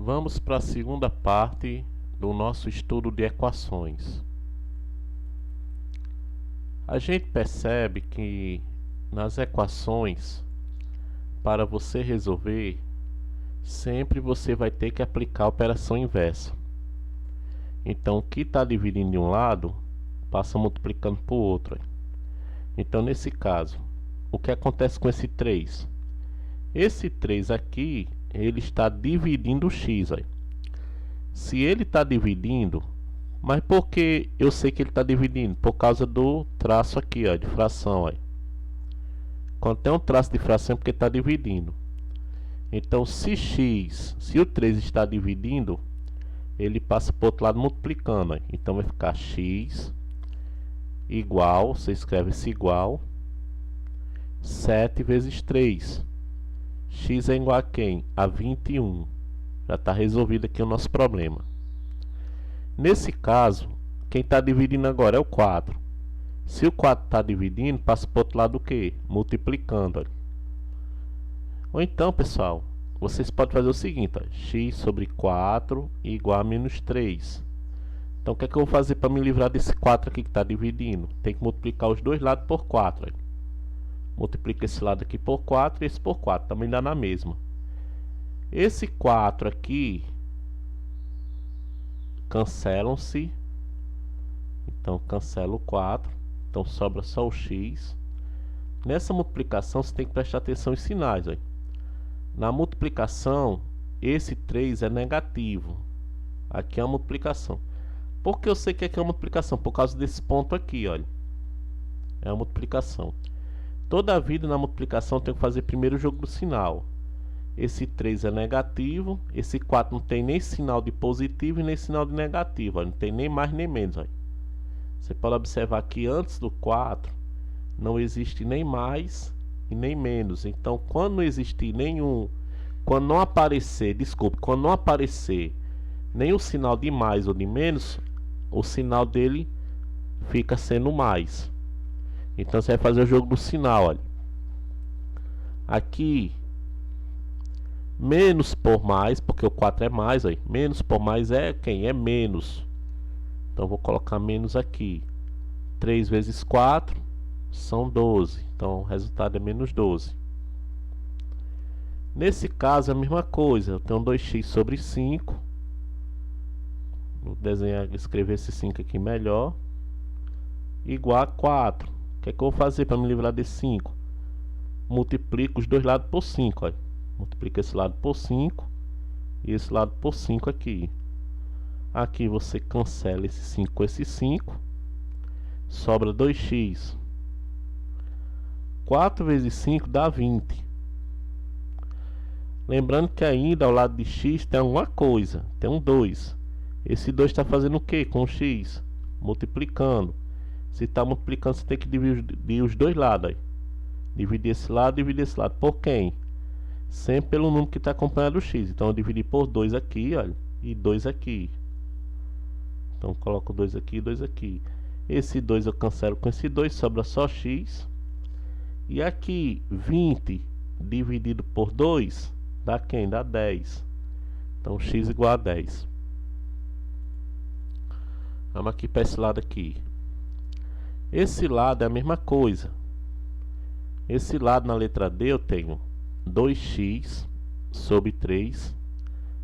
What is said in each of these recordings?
Vamos para a segunda parte do nosso estudo de equações. A gente percebe que nas equações, para você resolver, sempre você vai ter que aplicar a operação inversa. Então, o que está dividindo de um lado, passa multiplicando para o outro. Então, nesse caso, o que acontece com esse 3? Esse 3 aqui, ele está dividindo o x. Se ele está dividindo, mas por que eu sei que ele está dividindo? Por causa do traço aqui, de fração. Quando tem um traço de fração é porque está dividindo. Então, se o 3 está dividindo, ele passa para o outro lado multiplicando. Então, vai ficar x igual, você escreve esse igual, 7 vezes 3. X é igual a quem? A 21. Já está resolvido aqui o nosso problema. Nesse caso, quem está dividindo agora é o 4. Se o 4 está dividindo, passa para o outro lado o quê? Multiplicando. Ou então, pessoal, vocês podem fazer o seguinte: x sobre 4 igual a menos 3. Então, o que é que eu vou fazer para me livrar desse 4 aqui que está dividindo? Tem que multiplicar os dois lados por 4. Multiplica esse lado aqui por 4 e esse por 4. Também dá na mesma. Esse 4 aqui cancelam-se. Então, cancela o 4. Então, sobra só o x. Nessa multiplicação, você tem que prestar atenção em sinais. Na multiplicação, esse 3 é negativo. Aqui é uma multiplicação. Por que eu sei que aqui é uma multiplicação? Por causa desse ponto aqui, olha. É uma multiplicação. Toda a vida na multiplicação tem que fazer primeiro o jogo do sinal. Esse 3 é negativo. Esse 4 não tem nem sinal de positivo e nem sinal de negativo. Olha. Não tem nem mais nem menos. Olha. Você pode observar que antes do 4 não existe nem mais e nem menos. Então, quando não existir nenhum, quando não aparecer nem o sinal de mais ou de menos, o sinal dele fica sendo mais. Então, você vai fazer o jogo do sinal, olha. Aqui, menos por mais, porque o 4 é mais, aí. Menos por mais é quem? É menos. Então, vou colocar menos aqui. 3 vezes 4 são 12. Então, o resultado é menos 12. Nesse caso, é a mesma coisa. Eu tenho 2x sobre 5. Vou desenhar, escrever esse 5 aqui melhor. Igual a 4. O que é que eu vou fazer para me livrar desse 5? Multiplico os dois lados por 5. Olha. Multiplica esse lado por 5 e esse lado por 5 aqui. Aqui você cancela esse 5 com esse 5. Sobra 2x. 4 vezes 5 dá 20. Lembrando que ainda ao lado de x tem alguma coisa. Tem um 2. Esse 2 está fazendo o que com o x? Multiplicando. Se está multiplicando, você tem que dividir os dois lados. Aí. Dividir esse lado e dividir esse lado. Por quem? Sempre pelo número que está acompanhado do x. Então eu dividi por 2 aqui, olha, e 2 aqui. Então coloco 2 aqui e 2 aqui. Esse 2 eu cancelo com esse 2, sobra só x. E aqui 20 dividido por 2 dá quem? Dá 10. Então x igual a 10. Vamos aqui para esse lado aqui. Esse lado é a mesma coisa. Esse lado na letra D eu tenho 2x sobre 3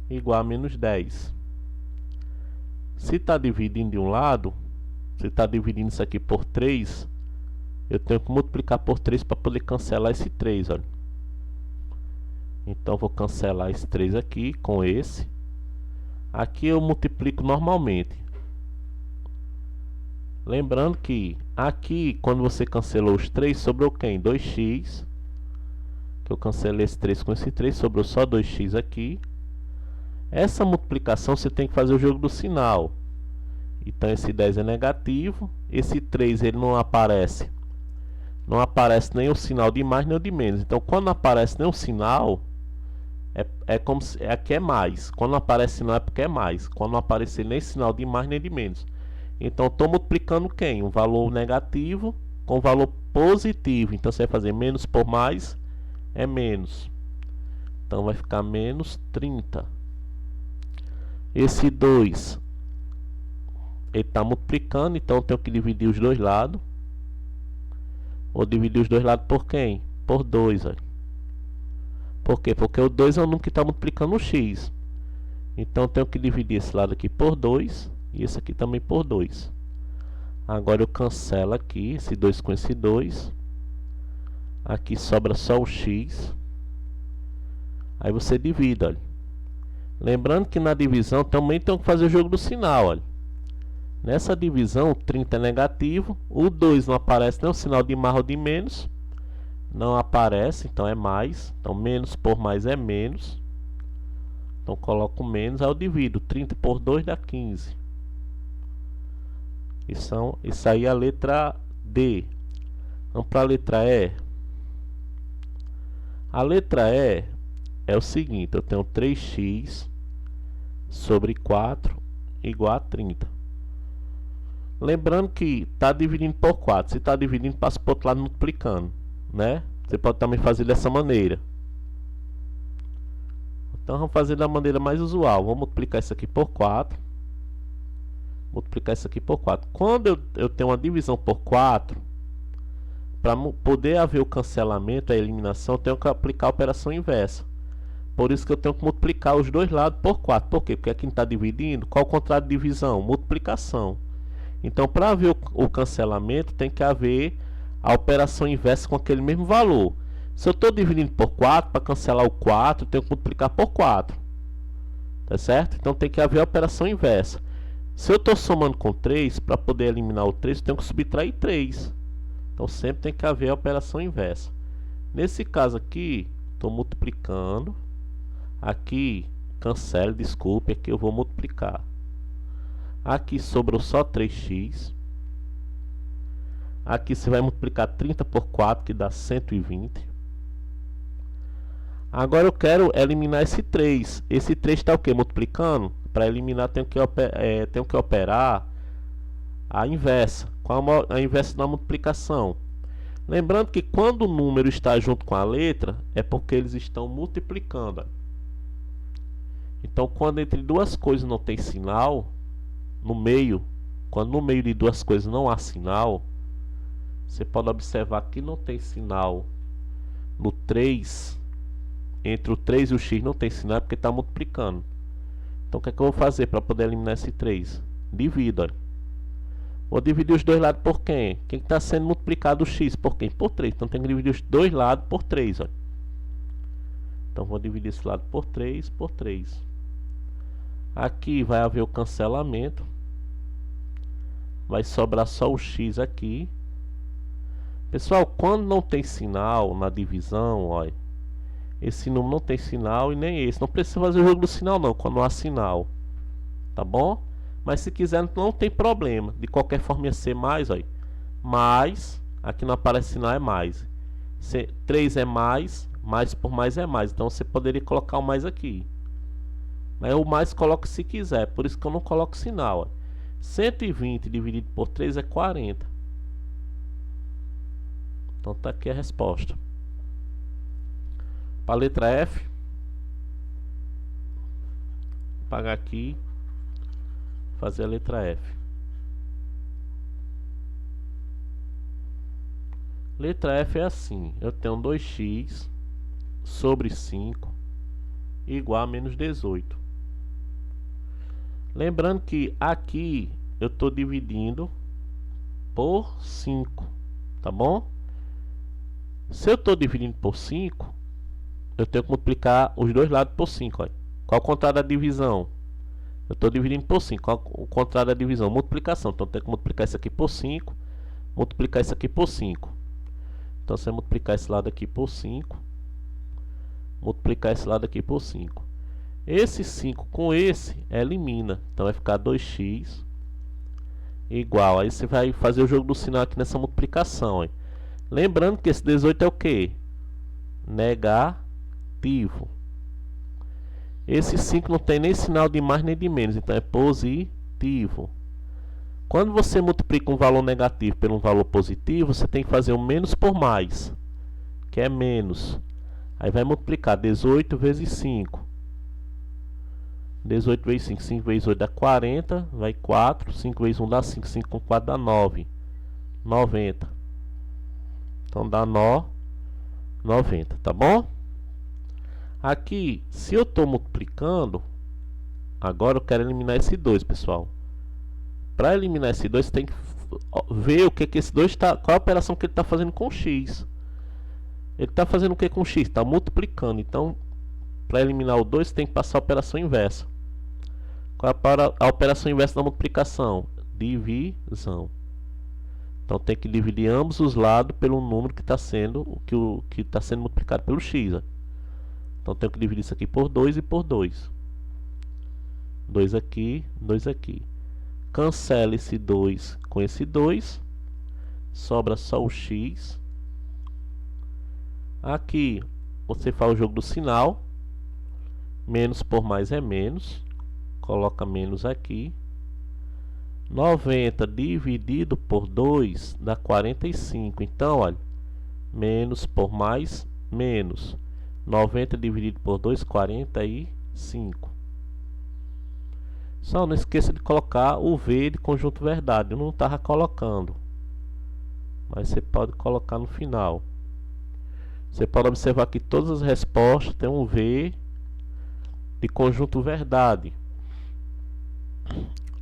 igual a menos 10. Se está dividindo de um lado, se está dividindo isso aqui por 3, eu tenho que multiplicar por 3 para poder cancelar esse 3. Olha. Então vou cancelar esse 3 aqui com esse. Aqui eu multiplico normalmente. Lembrando que aqui, quando você cancelou os 3, sobrou quem? 2x. Que eu cancelei esse 3 com esse 3, sobrou só 2x aqui. Essa multiplicação você tem que fazer o jogo do sinal. Então esse 10 é negativo. Esse 3 ele não aparece. Não aparece nem o sinal de mais nem o de menos. Então quando não aparece nem o sinal, é como se aqui é mais. Quando não aparece sinal é porque é mais. Quando não aparecer nem sinal de mais nem de menos. Então estou multiplicando quem? Um valor negativo com um valor positivo. Então você vai fazer menos por mais é menos. Então vai ficar menos 30. Esse 2, ele está multiplicando, então eu tenho que dividir os dois lados. Vou dividir os dois lados por quem? Por 2, olha. Por quê? Porque o 2 é o número que está multiplicando o x. Então eu tenho que dividir esse lado aqui por 2 e esse aqui também por 2. Agora eu cancelo aqui esse 2 com esse 2. Aqui sobra só o x. Aí você divide, olha. Lembrando que na divisão também tem que fazer o jogo do sinal, olha. Nessa divisão, o 30 é negativo. O 2 não aparece nem o sinal de mais ou de menos. Não aparece, então é mais. Então menos por mais é menos. Então coloco menos, aí eu divido. 30 por 2 dá 15. Isso aí é a letra D. Vamos para a letra E. A letra E é o seguinte, eu tenho 3x sobre 4 igual a 30. Lembrando que está dividindo por 4. Se está dividindo, passa para o outro lado multiplicando, né? Você pode também fazer dessa maneira. Então vamos fazer da maneira mais usual. Vou multiplicar isso aqui por 4. Multiplicar isso aqui por 4. Quando eu tenho uma divisão por 4, para poder haver o cancelamento, a eliminação, eu tenho que aplicar a operação inversa. Por isso que eu tenho que multiplicar os dois lados por 4. Por quê? Porque aqui não está dividindo. Qual é o contrário de divisão? Multiplicação. Então, para haver o cancelamento, tem que haver a operação inversa com aquele mesmo valor. Se eu estou dividindo por 4, para cancelar o 4, eu tenho que multiplicar por 4. Tá certo? Então, tem que haver a operação inversa. Se eu estou somando com 3, para poder eliminar o 3, eu tenho que subtrair 3. Então, sempre tem que haver a operação inversa. Nesse caso aqui, estou multiplicando. Aqui, cancele, desculpe, aqui eu vou multiplicar. Aqui sobrou só 3x. Aqui você vai multiplicar 30 por 4, que dá 120. Agora eu quero eliminar esse 3. Esse 3 está o que? Multiplicando? Para eliminar tenho que operar a inversa. Qual a inversa da multiplicação? Lembrando que quando o número está junto com a letra, é porque eles estão multiplicando. Então quando entre duas coisas não tem sinal, quando no meio de duas coisas não há sinal, você pode observar que não tem sinal no 3. Entre o 3 e o x não tem sinal porque está multiplicando. Então o que é que eu vou fazer para poder eliminar esse 3? Divido, olha. Vou dividir os dois lados por quem? Quem está sendo multiplicado o x? Por quem? Por 3. Então tem que dividir os dois lados por 3, olha. Então vou dividir esse lado por 3 por 3. Aqui vai haver o cancelamento. Vai sobrar só o x aqui. Pessoal, quando não tem sinal na divisão, olha, esse número não tem sinal e nem esse. Não precisa fazer o jogo do sinal não, quando não há sinal. Tá bom? Mas se quiser não tem problema. De qualquer forma ia ser mais, olha. Mais, aqui não aparece sinal, é mais. 3 é mais por mais é mais. Então você poderia colocar o mais aqui. Mas o mais coloco se quiser, por isso que eu não coloco sinal. Ó. 120 dividido por 3 é 40. Então tá aqui a resposta. Para a letra F, vou apagar aqui, fazer a letra F. Letra F é assim, eu tenho 2x sobre 5 igual a menos 18. Lembrando que aqui eu estou dividindo por 5, tá bom? Se eu estou dividindo por 5, eu tenho que multiplicar os dois lados por 5. Olha. Qual o contrário da divisão? Eu estou dividindo por 5. Qual o contrário da divisão? Multiplicação. Então eu tenho que multiplicar isso aqui por 5, multiplicar isso aqui por 5. Então você multiplicar esse lado aqui por 5, multiplicar esse lado aqui por 5. Esse 5 com esse elimina. Então vai ficar 2x igual. Aí você vai fazer o jogo do sinal aqui nessa multiplicação. Hein? Lembrando que esse 18 é o que? Negativo. Esse 5 não tem nem sinal de mais nem de menos. Então é positivo. Quando você multiplica um valor negativo por um valor positivo, você tem que fazer um menos por mais, que é menos. Aí vai multiplicar 18 vezes 5. 18 vezes 5, 5 vezes 8 dá 40, vai 4, 5 vezes 1 dá 5, 5 com 4 dá 9, 90. Então dá 90, tá bom? Aqui, se eu estou multiplicando, agora eu quero eliminar esse 2, pessoal. Para eliminar esse 2, você tem que ver o que esse 2 está, qual a operação que ele está fazendo com x. Ele está fazendo o que com x? Está multiplicando. Então, para eliminar o 2, você tem que passar a operação inversa. Qual é a operação inversa da multiplicação? Divisão. Então tem que dividir ambos os lados pelo número que está sendo multiplicado pelo x. Ó. Então tenho que dividir isso aqui por 2 e por 2. 2 aqui, 2 aqui. Cancela esse 2 com esse 2. Sobra só o x. Aqui você faz o jogo do sinal. Menos por mais é menos. Coloca menos aqui. 90 dividido por 2 dá 45. Então, olha. Menos por mais, menos. 90 dividido por 2, 45. Só não esqueça de colocar o V de conjunto verdade. Eu não estava colocando. Mas você pode colocar no final. Você pode observar que todas as respostas têm um V de conjunto verdade.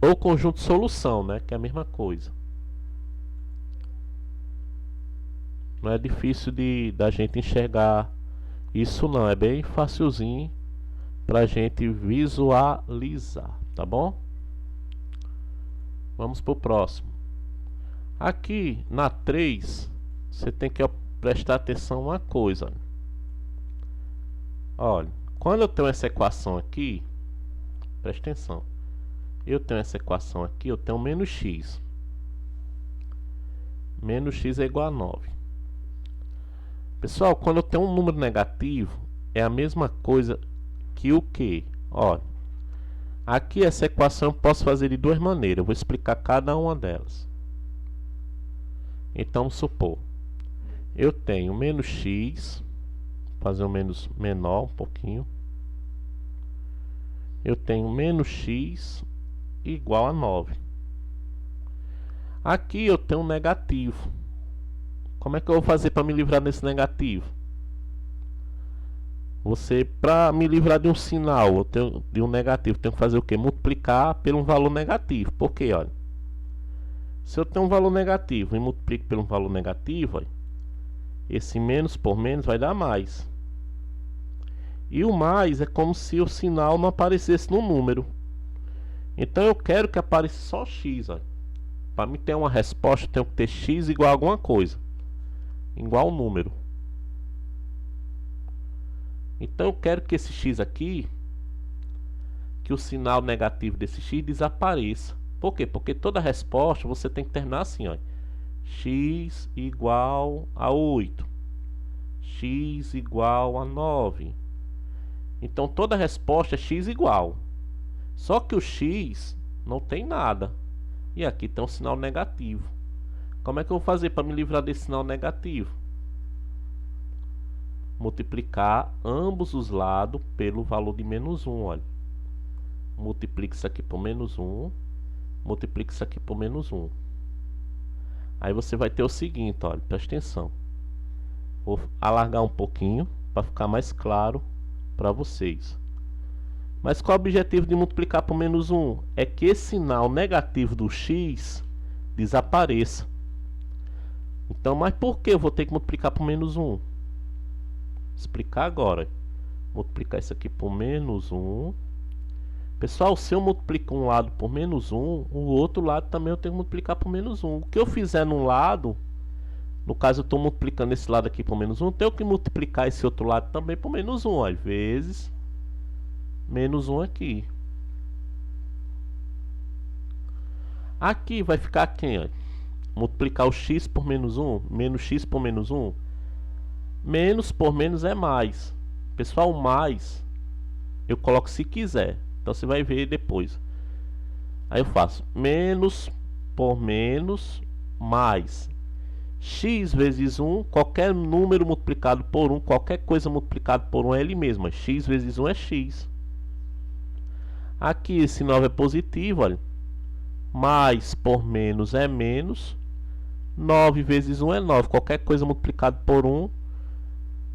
Ou conjunto solução, né? Que é a mesma coisa. Não é difícil da gente enxergar isso não. É bem facilzinho pra gente visualizar, tá bom? Vamos pro próximo. Aqui na 3, você tem que prestar atenção a uma coisa. Olha, quando eu tenho essa equação aqui, presta atenção. Eu tenho essa equação aqui, eu tenho menos x. Menos x é igual a 9. Pessoal, quando eu tenho um número negativo, é a mesma coisa que o que? Olha, aqui essa equação eu posso fazer de duas maneiras. Eu vou explicar cada uma delas. Então, vamos supor. Eu tenho menos x, vou fazer um menos menor um pouquinho. Eu tenho menos x igual a 9. Aqui eu tenho um negativo. Como é que eu vou fazer para me livrar desse negativo? Para me livrar de um sinal, de um negativo, tenho que fazer o quê? Multiplicar por um valor negativo. Por quê? Olha, se eu tenho um valor negativo e multiplico por um valor negativo, olha, esse menos por menos vai dar mais. E o mais é como se o sinal não aparecesse no número. Então eu quero que apareça só x. Para me ter uma resposta, eu tenho que ter x igual a alguma coisa. Igual ao número. Então eu quero que esse x aqui, que o sinal negativo desse x desapareça. Por quê? Porque toda resposta você tem que terminar assim, ó. X igual a 8. X igual a 9. Então toda resposta é x igual. Só que o x não tem nada. E aqui tem um sinal negativo. Como é que eu vou fazer para me livrar desse sinal negativo? Multiplicar ambos os lados pelo valor de menos 1. Olha. Multiplica isso aqui por menos 1. Multiplica isso aqui por menos 1. Aí você vai ter o seguinte, olha, presta atenção. Vou alargar um pouquinho para ficar mais claro para vocês. Mas qual é o objetivo de multiplicar por menos 1? É que esse sinal negativo do x desapareça. Então, mas por que eu vou ter que multiplicar por menos 1? Vou explicar agora. Multiplicar isso aqui por menos 1. Pessoal, se eu multiplico um lado por menos 1, o outro lado também eu tenho que multiplicar por menos 1. O que eu fizer num lado, no caso eu estou multiplicando esse lado aqui por menos 1, tenho que multiplicar esse outro lado também por menos 1. Ó, vezes menos 1 aqui. Aqui vai ficar quem? Ó? Multiplicar o x por menos 1, menos x por menos 1. Menos por menos é mais. Pessoal, mais eu coloco se quiser. Então você vai ver depois. Aí eu faço menos por menos mais. X vezes 1, qualquer número multiplicado por 1, qualquer coisa multiplicado por 1 é ele mesmo. X vezes 1 é x. Aqui esse 9 é positivo, olha. Mais por menos é menos. 9 vezes 1 é 9. Qualquer coisa multiplicado por 1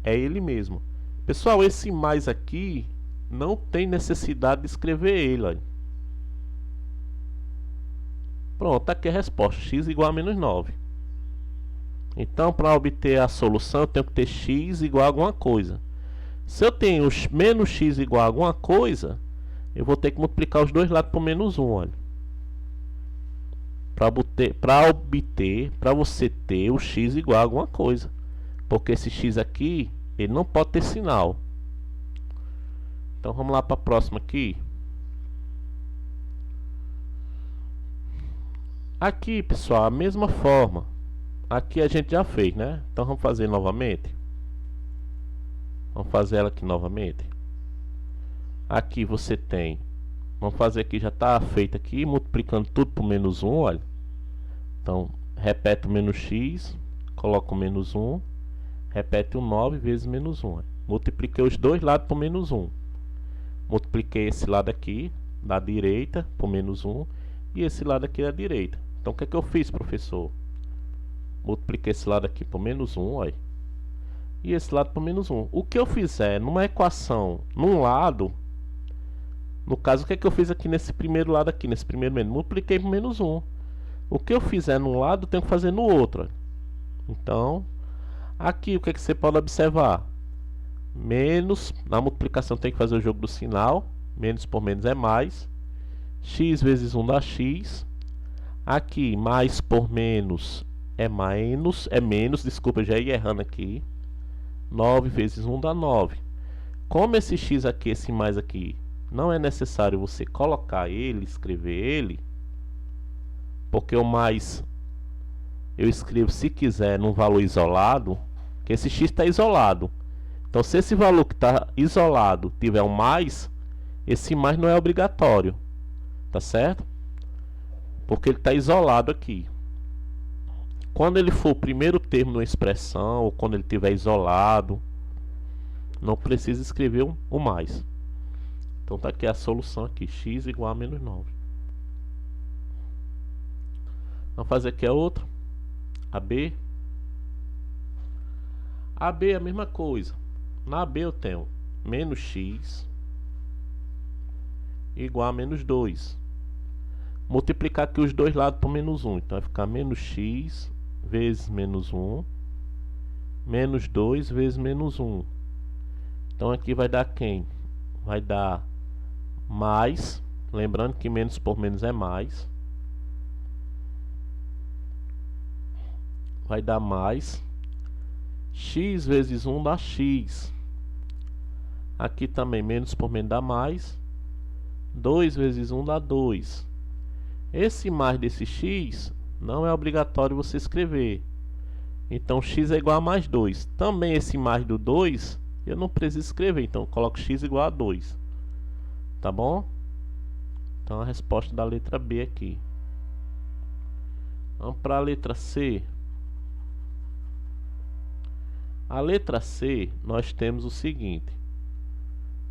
é ele mesmo. Pessoal, esse mais aqui não tem necessidade de escrever ele, olha. Pronto, aqui é a resposta. X igual a menos 9. Então, para obter a solução, eu tenho que ter x igual a alguma coisa. Se eu tenho menos x igual a alguma coisa, eu vou ter que multiplicar os dois lados por menos 1, olha. Para você ter o x igual a alguma coisa. Porque esse x aqui, ele não pode ter sinal. Então vamos lá para a próxima aqui. Aqui, pessoal, a mesma forma. Aqui a gente já fez, né? Então vamos fazer novamente. Vamos fazer ela aqui novamente. Aqui você tem, vamos fazer aqui, já está feito aqui, multiplicando tudo por menos 1, olha. Então, repete o menos x, coloca o menos 1, repete o 9 vezes menos 1. Olha. Multipliquei os dois lados por menos 1. Multipliquei esse lado aqui, da direita, por menos 1, e esse lado aqui da direita. Então, o que é que eu fiz, professor? Multipliquei esse lado aqui por menos 1, olha. E esse lado por menos 1. O que eu fizer numa equação, num lado... No caso, o que é que eu fiz aqui nesse primeiro lado aqui, nesse primeiro menos? Multipliquei por menos 1. O que eu fizer num lado, eu tenho que fazer no outro. Então, aqui o que é que você pode observar? Menos, na multiplicação tem que fazer o jogo do sinal. Menos por menos é mais. X vezes 1 dá x. Aqui, mais por menos é menos, desculpa, eu já ia errando aqui. 9 vezes 1 dá 9. Como esse x aqui, esse mais aqui, não é necessário você colocar ele, escrever ele, porque o mais eu escrevo, se quiser, num valor isolado, que esse x está isolado. Então, se esse valor que está isolado tiver um mais, esse mais não é obrigatório, tá certo? Porque ele está isolado aqui. Quando ele for o primeiro termo de uma expressão, ou quando ele estiver isolado, não precisa escrever o mais. Então tá aqui a solução aqui, x igual a menos 9. Vamos fazer aqui a outra, AB. AB é a mesma coisa. Na AB eu tenho menos x igual a menos 2. Multiplicar aqui os dois lados por menos 1. Então vai ficar menos x vezes menos 1. Menos 2 vezes menos 1. Então aqui vai dar quem? Vai dar mais, lembrando que menos por menos é mais, vai dar mais, x vezes 1 dá x, aqui também menos por menos dá mais, 2 vezes 1 dá 2, esse mais desse x não é obrigatório você escrever, então x é igual a mais 2, também esse mais do 2 eu não preciso escrever, então eu coloco x igual a 2. Tá bom? Então a resposta da letra B aqui. Vamos para a letra C. A letra C, nós temos o seguinte.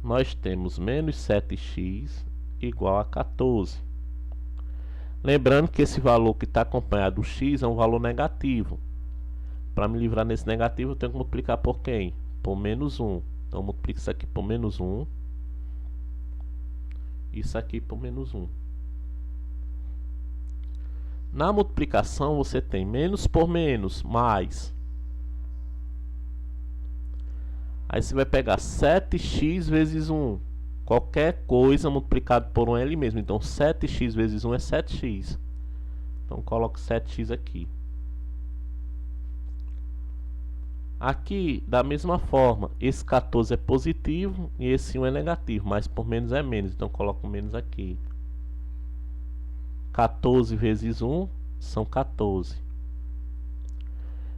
Nós temos menos 7x igual a 14. Lembrando que esse valor que está acompanhado do x é um valor negativo. Para me livrar desse negativo, eu tenho que multiplicar por quem? Por menos 1. Então eu multiplico isso aqui por menos 1. Isso aqui por menos 1. Na multiplicação você tem menos por menos, mais. Aí você vai pegar 7x vezes 1. Qualquer coisa multiplicado por 1 é ele mesmo. Então 7x vezes 1 é 7x. Então coloco 7x aqui. Aqui, da mesma forma, esse 14 é positivo e esse 1 é negativo. Mais por menos é menos, então coloco menos aqui. 14 vezes 1 são 14.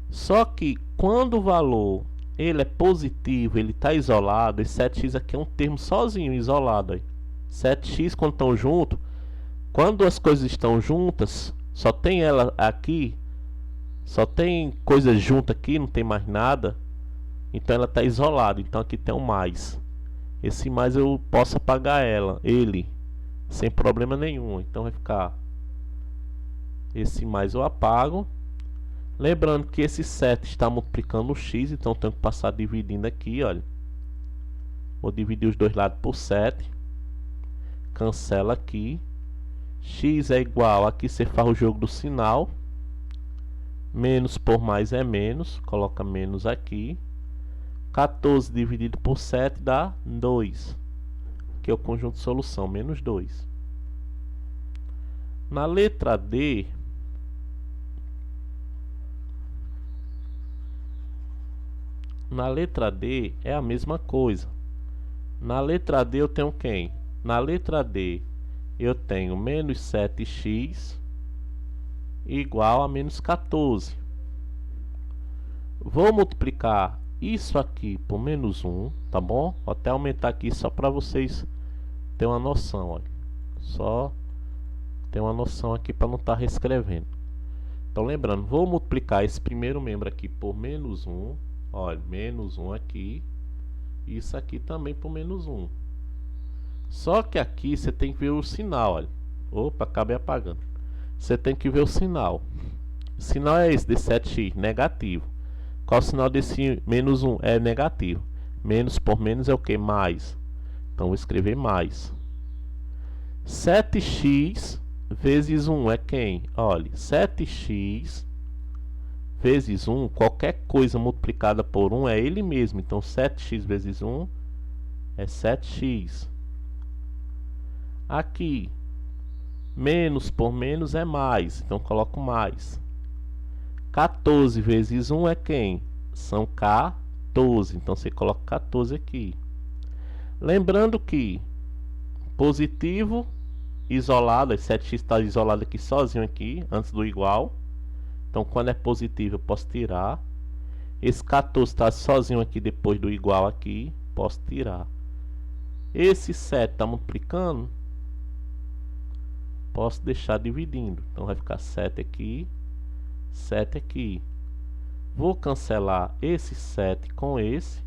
Só que quando o valor ele é positivo, ele está isolado, esse 7x aqui é um termo sozinho, isolado. Aí. 7x quando estão juntos, quando as coisas estão juntas, só tem ela aqui. Só tem coisa junto aqui, não tem mais nada. Então ela está isolada. Então aqui tem um mais. Esse mais eu posso apagar ele. sem problema nenhum. Então vai ficar esse mais eu apago. Lembrando que esse 7 está multiplicando o x, então eu tenho que passar dividindo aqui, olha. Vou dividir os dois lados por 7. Cancela aqui. X é igual, aqui você faz o jogo do sinal. Menos por mais é menos, coloca menos aqui. 14 dividido por 7 dá 2, que é o conjunto de solução, menos 2. Na letra D, é a mesma coisa. Na letra D eu tenho quem? Na letra D eu tenho menos 7x igual a menos 14. Vou multiplicar isso aqui por menos 1, tá bom? Vou até aumentar aqui só para vocês terem uma noção, olha. Só ter uma noção aqui para não estar reescrevendo. Então lembrando, vou multiplicar esse primeiro membro aqui por menos 1. Olha, menos 1 aqui. Isso aqui também por menos 1. Só que aqui você tem que ver o sinal, olha. Opa, acabei apagando. Você tem que ver o sinal. O sinal é esse, de 7x, negativo. Qual o sinal desse menos 1? É negativo. Menos por menos é o que? Mais. Então vou escrever mais. 7x vezes 1 é quem? Olha, 7x vezes 1, qualquer coisa multiplicada por 1 é ele mesmo. Então 7x vezes 1 é 7x. Aqui, menos por menos é mais. Então coloco mais. 14 vezes 1 é quem? São 14. Então você coloca 14 aqui. Lembrando que positivo isolado, 7x está isolado aqui sozinho aqui, antes do igual. Então quando é positivo eu posso tirar. Esse 14 está sozinho aqui depois do igual aqui, posso tirar. Esse 7 está multiplicando, posso deixar dividindo. Então vai ficar 7 aqui, 7 aqui. Vou cancelar esse 7 com esse,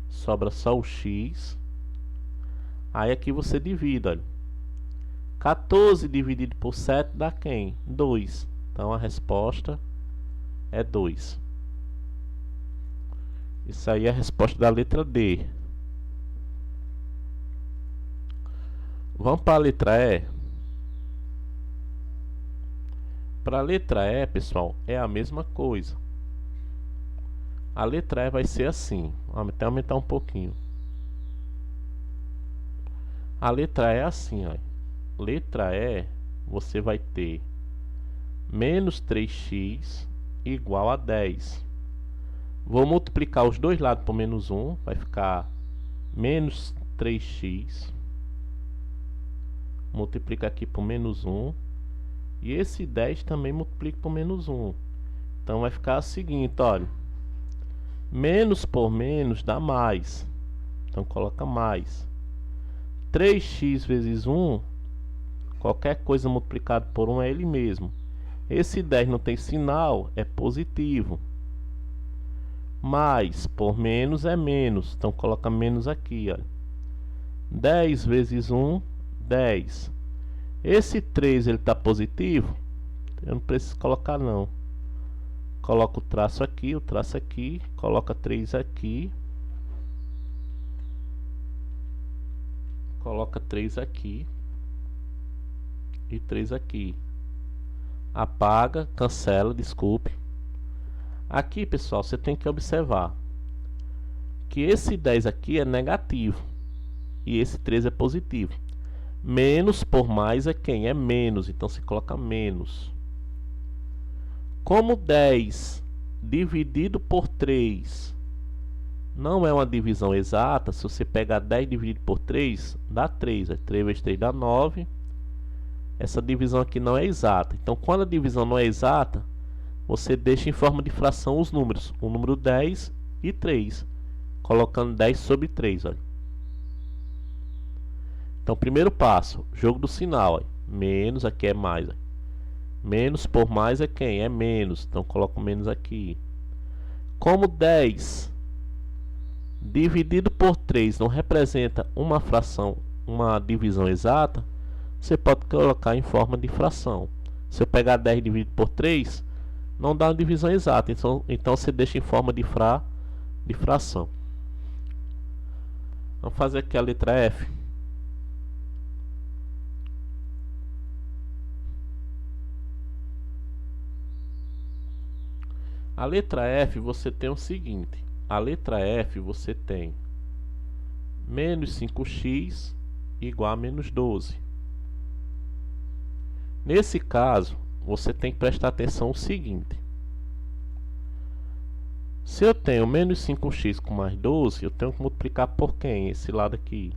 sobra só o x. Aí aqui você divide, olha. 14 dividido por 7 dá quem? 2. Então a resposta é 2. Isso aí é a resposta da letra D. Vamos para a letra E. Para a letra E, pessoal, é a mesma coisa. A letra E vai ser assim. Vamos até aumentar um pouquinho. A letra E é assim, ó. Letra E, você vai ter menos 3x igual a 10. Vou multiplicar os dois lados por menos 1. Vai ficar menos 3x. Multiplica aqui por menos 1. E esse 10 também multiplica por menos 1. Então vai ficar o seguinte, olha. Menos por menos dá mais. Então coloca mais. 3x vezes 1, qualquer coisa multiplicada por 1 é ele mesmo. Esse 10 não tem sinal, é positivo. Mais por menos é menos. Então coloca menos aqui, olha. 10 vezes 1, 10. Esse 3 ele está positivo, eu não preciso colocar não. Coloca o traço aqui, coloca 3 aqui. Coloca 3 aqui e 3 aqui. Apaga, cancela, desculpe. Aqui, pessoal, você tem que observar que esse 10 aqui é negativo e esse 3 é positivo. Menos por mais é quem? É menos, então se coloca menos. Como 10 dividido por 3 não é uma divisão exata, se você pegar 10 dividido por 3, dá 3. 3 vezes 3 dá 9. Essa divisão aqui não é exata. Então, quando a divisão não é exata, você deixa em forma de fração os números. O número 10 e 3. Colocando 10 sobre 3. Olha. Então, primeiro passo, jogo do sinal. Olha. Menos, aqui é mais. Olha. Menos por mais é quem? É menos. Então, coloco menos aqui. Como 10 dividido por 3 não representa uma fração, uma divisão exata, você pode colocar em forma de fração. Se eu pegar 10 dividido por 3, não dá uma divisão exata, então você deixa em forma de fração. Vamos fazer aqui a letra F. A letra F você tem o seguinte: a letra F você tem menos 5x igual a menos 12. Nesse caso, você tem que prestar atenção no seguinte: se eu tenho menos 5x com mais 12, eu tenho que multiplicar por quem? Esse lado aqui,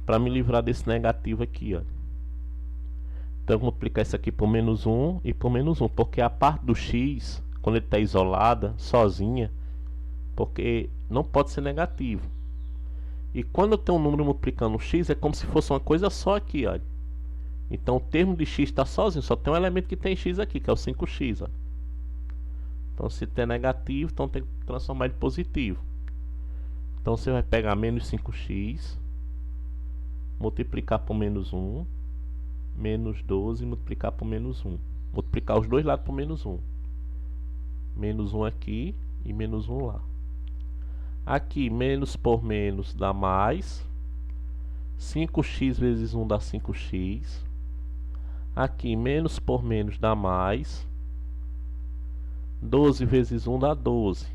para me livrar desse negativo aqui, ó. Então eu vou multiplicar isso aqui por menos 1 e por menos 1, porque a parte do x, quando ele está isolada, sozinha, porque não pode ser negativo. E quando eu tenho um número multiplicando x, é como se fosse uma coisa só aqui, olha. Então o termo de x está sozinho, só tem um elemento que tem x aqui, que é o 5x, ó. Então se tem negativo, então tem que transformar ele em positivo. Então você vai pegar menos 5x, multiplicar por menos 1, menos 12 e multiplicar por menos 1. Multiplicar os dois lados por menos 1. Menos 1 aqui e menos 1 lá. Aqui, menos por menos dá mais. 5x vezes 1 dá 5x. Aqui, menos por menos dá mais. 12 vezes 1 dá 12.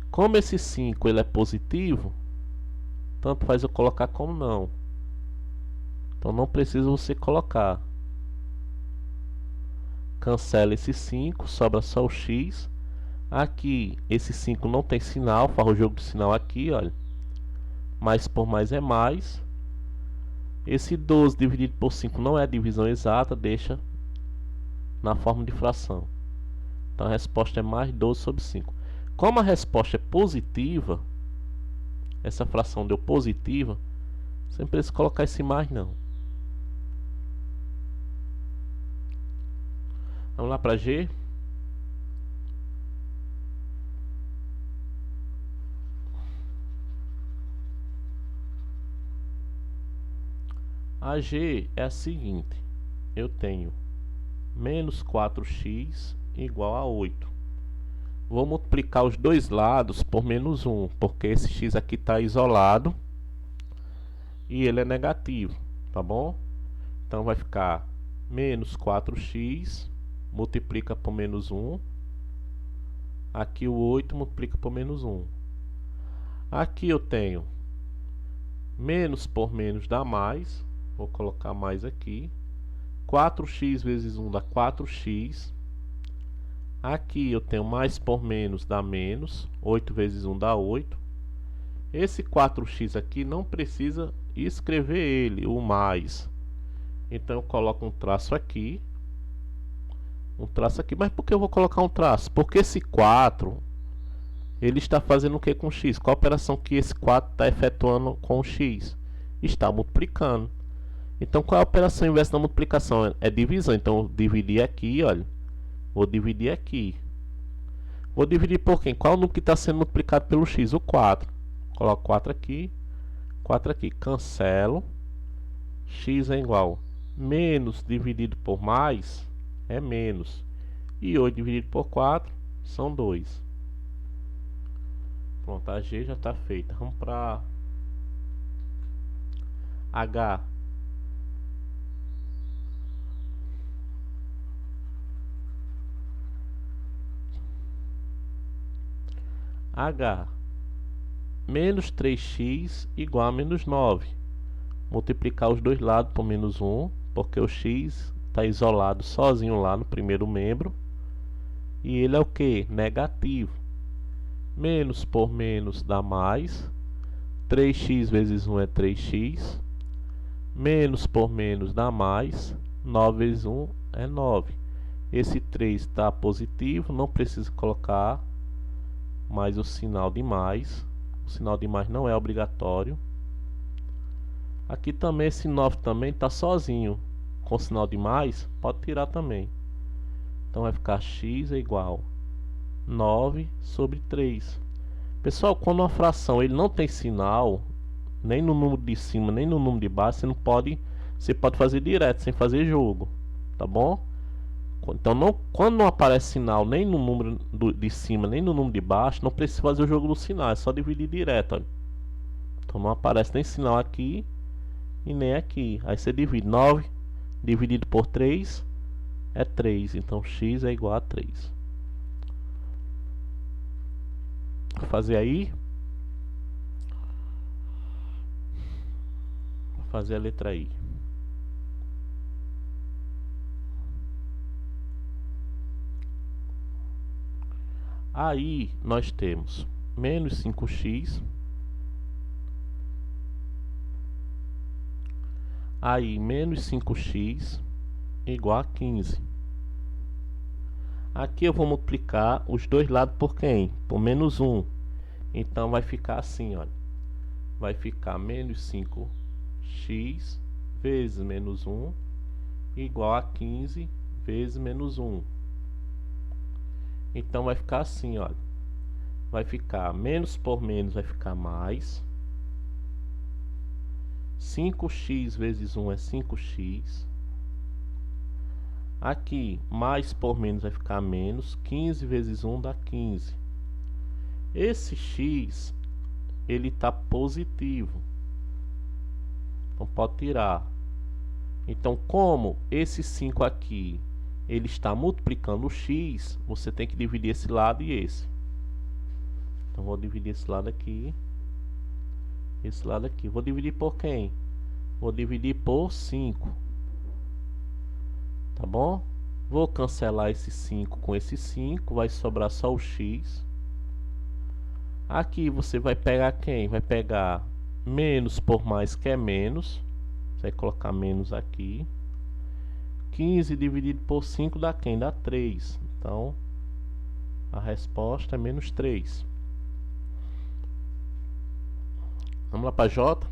Como esse 5 ele é positivo, tanto faz eu colocar como não. Então não precisa você colocar. Cancela esse 5, sobra só o x. Aqui, esse 5 não tem sinal, faz o jogo de sinal aqui, olha. Mais por mais é mais. Esse 12 dividido por 5 não é divisão exata, deixa na forma de fração. Então a resposta é mais 12 sobre 5. Como a resposta é positiva, essa fração deu positiva, você não precisa colocar esse mais não. Vamos lá para G. A G é a seguinte: eu tenho menos 4x igual a 8. Vou multiplicar os dois lados por menos 1, porque esse x aqui está isolado e ele é negativo, tá bom? Então vai ficar menos 4x, multiplica por menos 1. Aqui o 8 multiplica por menos 1. Aqui eu tenho menos por menos dá mais. Vou colocar mais aqui. 4x vezes 1 dá 4x. Aqui eu tenho mais por menos dá menos. 8 vezes 1 dá 8. Esse 4x aqui não precisa escrever ele, o mais. Então eu coloco um traço aqui. Um traço aqui. Mas por que eu vou colocar um traço? Porque esse 4, ele está fazendo o que com x? Qual a operação que esse 4 está efetuando com o x? Está multiplicando. Então qual é a operação inversa da multiplicação? É divisão. Então eu dividi aqui, olha. Vou dividir aqui. Vou dividir por quem? Qual é o número que está sendo multiplicado pelo x? O 4. Coloco 4 aqui. 4 aqui. Cancelo. X é igual. Menos dividido por mais é menos. E 8 dividido por 4 são 2. Pronto, a G já está feita. Vamos para H. H. Menos 3x igual a menos 9. Multiplicar os dois lados por menos 1, porque o x está isolado sozinho lá no primeiro membro. E ele é o que? Negativo. Menos por menos dá mais. 3x vezes 1 é 3x. Menos por menos dá mais. 9 vezes 1 é 9. Esse 3 está positivo, não precisa colocar mais o sinal de mais. O sinal de mais não é obrigatório. Aqui também esse 9 também está sozinho. Com o sinal de mais, pode tirar também. Então vai ficar x é igual 9 sobre 3. Pessoal, quando uma fração ele não tem sinal, nem no número de cima, nem no número de baixo, você pode fazer direto, sem fazer jogo, tá bom? Então não, quando não aparece sinal nem no número de cima, nem no número de baixo, não precisa fazer o jogo do sinal, é só dividir direto, olha. Então não aparece nem sinal aqui e nem aqui. Aí você divide 9 dividido por 3 é 3, então x é igual a 3. Vou fazer aí. Vou fazer a letra I. Aí nós temos menos 5x. Aí menos 5x igual a 15. Aqui eu vou multiplicar os dois lados por quem? Por menos 1. Então vai ficar assim, olha. Vai ficar menos 5x vezes menos 1 igual a 15 vezes menos 1. Então vai ficar assim, olha. Vai ficar menos por menos, vai ficar mais. 5x vezes 1 é 5x. Aqui, mais por menos vai ficar menos. 15 vezes 1 dá 15. Esse x, ele está positivo. Então pode tirar. Então, como esse 5 aqui, ele está multiplicando o x, você tem que dividir esse lado e esse. Então vou dividir esse lado aqui. Esse lado aqui. Vou dividir por quem? Vou dividir por 5. Tá bom? Vou cancelar esse 5 com esse 5. Vai sobrar só o x. Aqui você vai pegar quem? Vai pegar menos por mais, que é menos. Você vai colocar menos aqui. 15 dividido por 5 dá quem? Dá 3. Então, a resposta é menos 3. Vamos lá para J.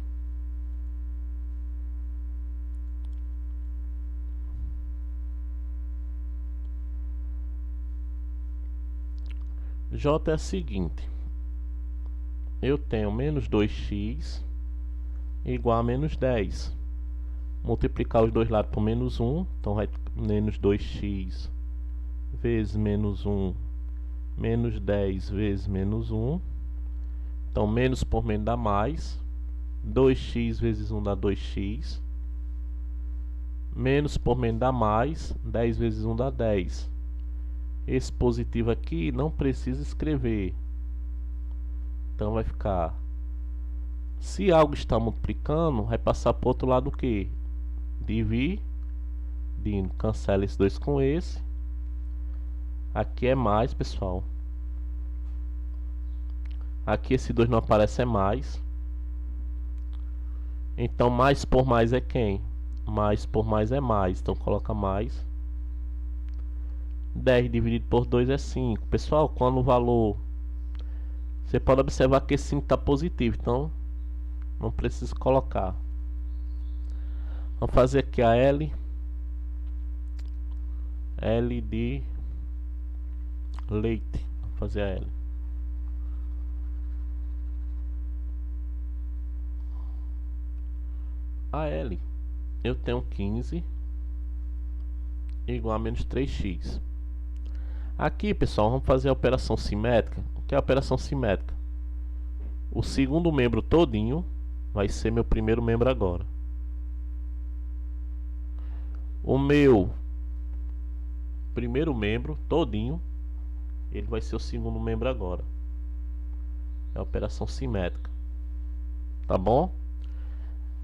J é a seguinte. Eu tenho menos 2x igual a menos 10. Multiplicar os dois lados por menos 1. Então vai menos 2x vezes menos 1. Menos 10 vezes menos 1. Então menos por menos dá mais. 2x vezes 1 dá 2x. Menos por menos dá mais. 10 vezes 1 dá 10. Esse positivo aqui não precisa escrever. Então vai ficar... Se algo está multiplicando, vai passar para o outro lado o quê? Dividindo. Cancela esse 2 com esse. Aqui é mais, pessoal. Aqui esse 2 não aparece, é mais. Então mais por mais é quem? Mais por mais é mais. Então coloca mais. 10 dividido por 2 é 5. Pessoal, quando o valor... Você pode observar que esse 5 está positivo. Então não precisa colocar. Vamos fazer aqui a L. L de leite. Vamos fazer a L. A L, eu tenho 15 igual a menos 3x. Aqui, pessoal, vamos fazer a operação simétrica. O que é a operação simétrica? O segundo membro todinho vai ser meu primeiro membro agora. O meu primeiro membro todinho, ele vai ser o segundo membro agora. É a operação simétrica. Tá bom?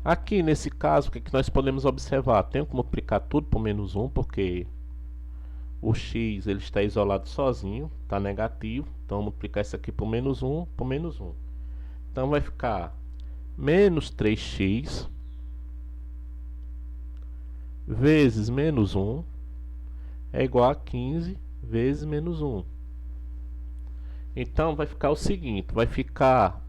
Aqui nesse caso, o que nós podemos observar? Tenho que multiplicar tudo por menos 1, porque o x ele está isolado sozinho, está negativo. Então, multiplicar isso aqui por menos 1, por menos 1. Então, vai ficar menos 3x vezes menos 1 é igual a 15 vezes menos 1. Então, vai ficar o seguinte, vai ficar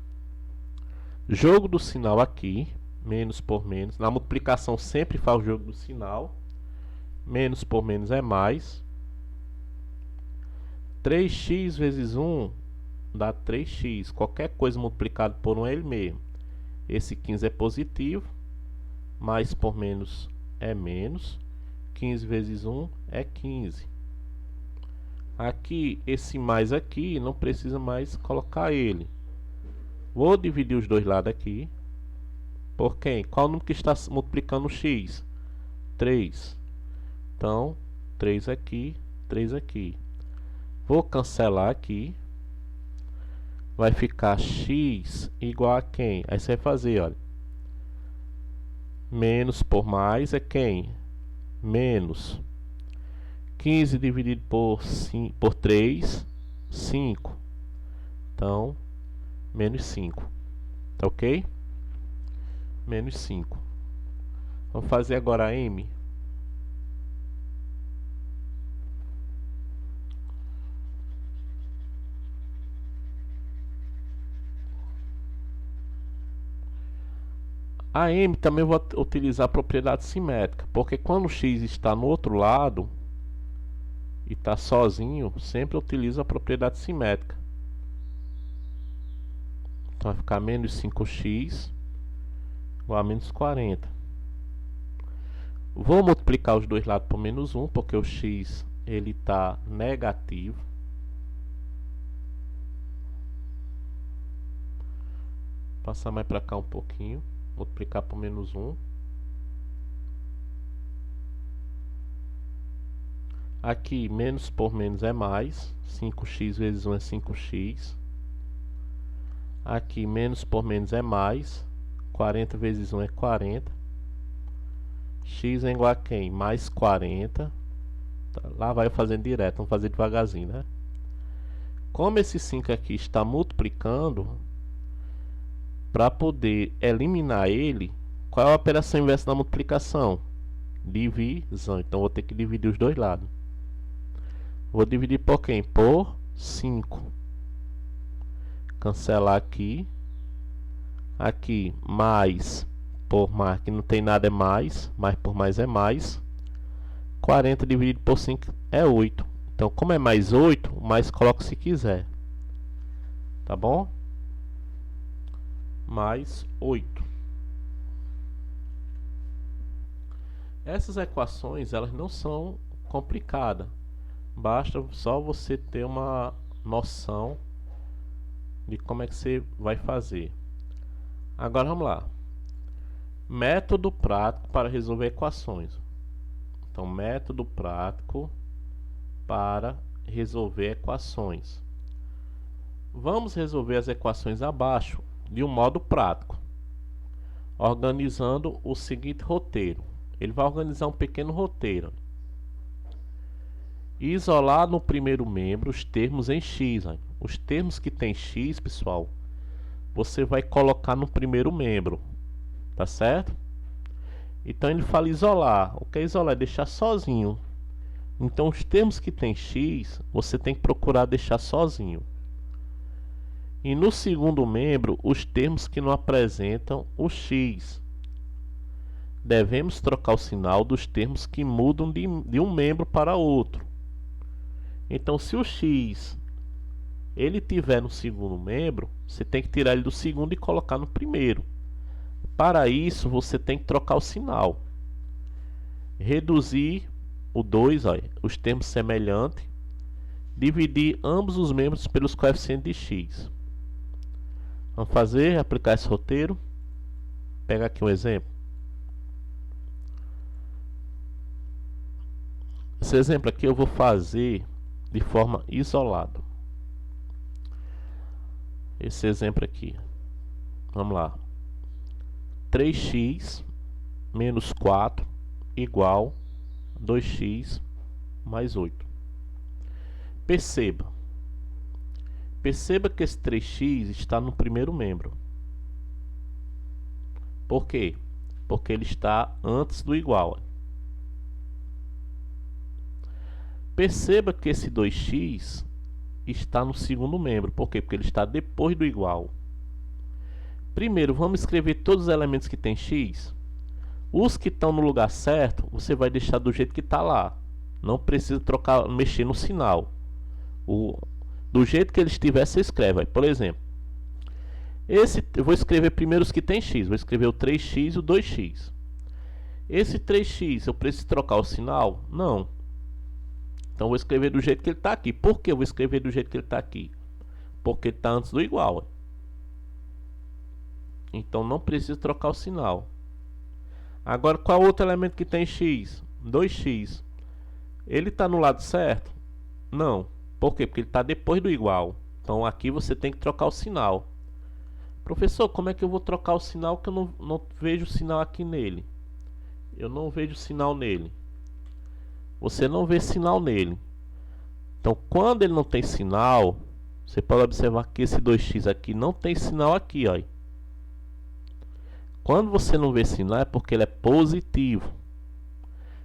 jogo do sinal aqui, menos por menos. Na multiplicação sempre faz o jogo do sinal. Menos por menos é mais. 3x vezes 1 dá 3x. Qualquer coisa multiplicado por 1 é ele mesmo. Esse 15 é positivo. Mais por menos é menos. 15 vezes 1 é 15. Aqui, esse mais aqui, não precisa mais colocar ele. Vou dividir os dois lados aqui. Por quem? Qual o número que está multiplicando o x? 3. Então, 3 aqui, 3 aqui. Vou cancelar aqui. Vai ficar x igual a quem? Aí você vai fazer, olha. Menos por mais é quem? Menos 15 dividido por 3, 5. Então, menos 5. Tá ok? Menos 5. Vamos fazer agora a m. A m também vou utilizar a propriedade simétrica, porque quando o x está no outro lado e está sozinho, sempre utilizo a propriedade simétrica. Então vai ficar menos 5x igual a menos 40. Vou multiplicar os dois lados por menos 1, porque o x ele está negativo. Passar mais para cá um pouquinho. Multiplicar por menos 1. Aqui, menos por menos é mais. 5x vezes 1 é 5x. Aqui, menos por menos é mais. 40 vezes 1 é 40. X é igual a quem? Mais 40. Lá vai fazendo direto, vamos fazer devagarzinho, né? Como esse 5 aqui está multiplicando, para poder eliminar ele, qual é a operação inversa da multiplicação? Divisão. Então vou ter que dividir os dois lados. Vou dividir por quem? Por 5. Cancelar aqui. Aqui, mais por mais, que não tem nada é mais. Mais por mais é mais. 40 dividido por 5 é 8. Então, como é mais 8, mais coloco se quiser. Tá bom? Mais 8. Essas equações, elas não são complicadas. Basta só você ter uma noção de como é que você vai fazer. Agora vamos lá. Método prático para resolver equações. Então, método prático para resolver equações. Vamos resolver as equações abaixo de um modo prático, organizando o seguinte roteiro. Ele vai organizar um pequeno roteiro. Isolar no primeiro membro os termos em x. Os termos que tem x, pessoal, você vai colocar no primeiro membro, tá certo? Então ele fala isolar. O que é isolar? É deixar sozinho. Então os termos que tem x, você tem que procurar deixar sozinho. E no segundo membro, os termos que não apresentam o x. Devemos trocar o sinal dos termos que mudam de um membro para outro. Então, se o x ele tiver no segundo membro, você tem que tirar ele do segundo e colocar no primeiro. Para isso, você tem que trocar o sinal. Reduzir o 2, os termos semelhantes. Dividir ambos os membros pelos coeficientes de x. Vamos fazer, aplicar esse roteiro. Pega aqui um exemplo. Esse exemplo aqui eu vou fazer de forma isolada. Esse exemplo aqui. Vamos lá. 3x menos 4 igual 2x mais 8. Perceba que esse 3x está no primeiro membro. Por quê? Porque ele está antes do igual. Perceba que esse 2x está no segundo membro. Por quê? Porque ele está depois do igual. Primeiro, vamos escrever todos os elementos que tem x. Os que estão no lugar certo, você vai deixar do jeito que está lá. Não precisa mexer no sinal. Do jeito que ele estiver, você escreve. Por exemplo, eu vou escrever primeiro os que tem x. Vou escrever o 3x e o 2x. Esse 3x eu preciso trocar o sinal? Não. Então eu vou escrever do jeito que ele está aqui. Por que eu vou escrever do jeito que ele está aqui? Porque está antes do igual. Então não preciso trocar o sinal. Agora qual outro elemento que tem x? 2x. Ele está no lado certo? Não. Por quê? Porque ele está depois do igual. Então aqui você tem que trocar o sinal. Professor, como é que eu vou trocar o sinal que eu não vejo sinal aqui nele? Eu não vejo sinal nele. Você não vê sinal nele. Então quando ele não tem sinal, você pode observar que esse 2x aqui não tem sinal aqui, ó. Quando você não vê sinal é porque ele é positivo.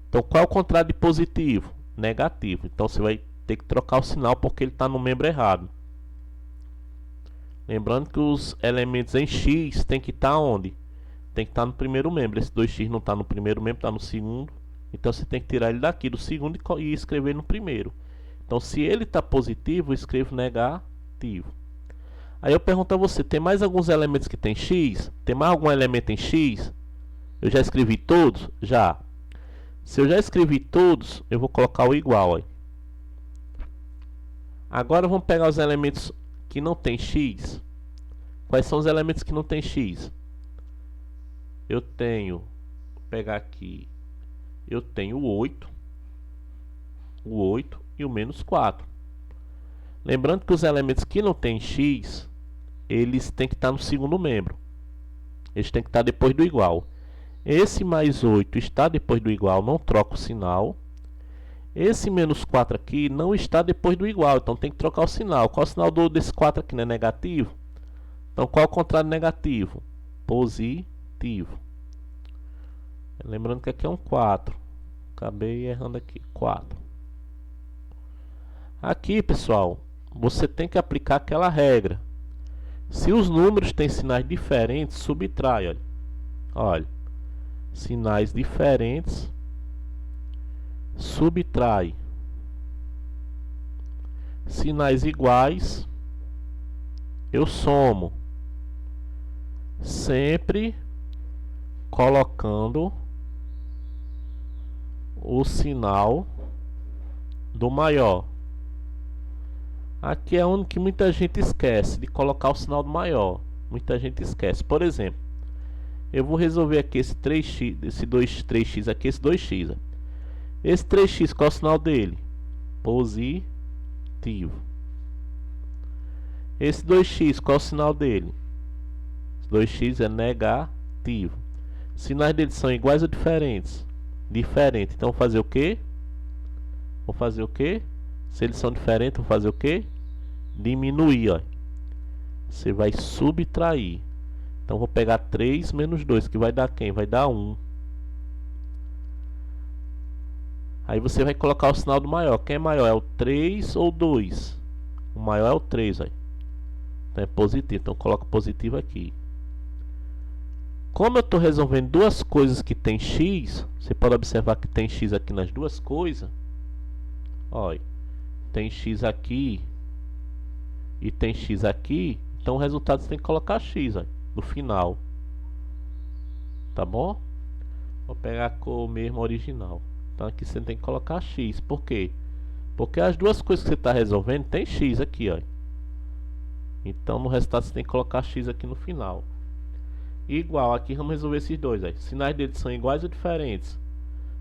Então qual é o contrário de positivo? Negativo. Então você vai ter que trocar o sinal porque ele está no membro errado. Lembrando que os elementos em x tem que estar onde? Tem que estar no primeiro membro. Esse 2x não está no primeiro membro, está no segundo. Então você tem que tirar ele daqui do segundo e escrever no primeiro. Então se ele está positivo, eu escrevo negativo. Aí eu pergunto a você, tem mais alguns elementos que tem x? Tem mais algum elemento em x? Eu já escrevi todos? Já. Se eu já escrevi todos, eu vou colocar o igual. Aí. Agora vamos pegar os elementos que não tem x. Quais são os elementos que não tem x? Eu tenho, vou pegar aqui, eu tenho o 8 e o menos 4. Lembrando que os elementos que não tem x, eles têm que estar no segundo membro. Eles têm que estar depois do igual. Esse mais 8 está depois do igual, não troca o sinal. Esse menos 4 aqui não está depois do igual, então tem que trocar o sinal. Qual é o sinal desse 4 aqui? Não é negativo? Então qual é o contrário de negativo? Positivo. Lembrando que aqui é um 4. Acabei errando aqui. 4. Aqui, pessoal, você tem que aplicar aquela regra. Se os números têm sinais diferentes, subtrai. Olha. Olha. Sinais diferentes, subtrai. Sinais iguais, eu somo. Sempre colocando o sinal do maior. Aqui é onde que muita gente esquece de colocar o sinal do maior. Muita gente esquece. Por exemplo, eu vou resolver aqui esse 3x, esse 3x aqui, esse 2x. Esse 3x, qual é o sinal dele? Positivo. Esse 2x, qual é o sinal dele? Esse 2x é negativo. Sinais deles são iguais ou diferentes? Diferente. Então vou fazer o quê? Vou fazer o quê? Se eles são diferentes, vou fazer o quê? Diminuir, ó. Você vai subtrair. Então vou pegar 3 menos 2, que vai dar quem? Vai dar 1. Aí você vai colocar o sinal do maior. Quem é maior? É o 3 ou 2? O maior é o 3, ó. Então é positivo. Então coloco positivo aqui. Como eu estou resolvendo duas coisas que tem x, você pode observar que tem x aqui nas duas coisas. Olha, tem x aqui e tem x aqui. Então o resultado você tem que colocar x, ó, no final. Tá bom? Vou pegar a cor mesmo original. Então aqui você tem que colocar x. Por quê? Porque as duas coisas que você está resolvendo tem x aqui, ó. Então no resultado você tem que colocar x aqui no final. Igual, aqui vamos resolver esses dois, ó. Sinais deles são iguais ou diferentes?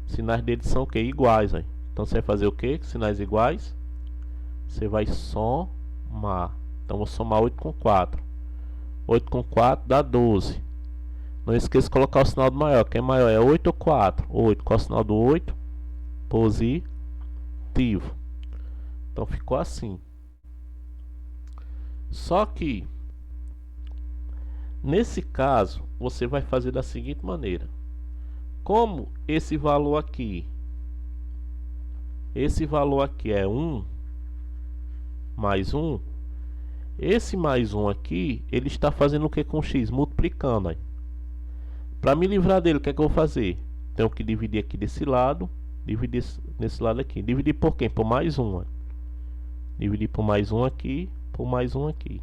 Sinais deles são o quê? Iguais, ó. Então você vai fazer o quê? Sinais iguais. Você vai somar. Então vou somar 8 com 4. 8 com 4 dá 12. Não esqueça de colocar o sinal do maior. Quem é maior é 8 ou 4? 8. Qual é o sinal do 8? Positivo. Então ficou assim. Só que nesse caso você vai fazer da seguinte maneira. Como esse valor aqui é 1 mais 1, esse mais 1 aqui, ele está fazendo o que com x? Multiplicando. Para me livrar dele, o que é que eu vou fazer? Tenho que dividir aqui desse lado, dividir nesse lado aqui. Dividir por quem? Por mais 1. Ó. Dividir por mais 1 aqui, por mais 1 aqui.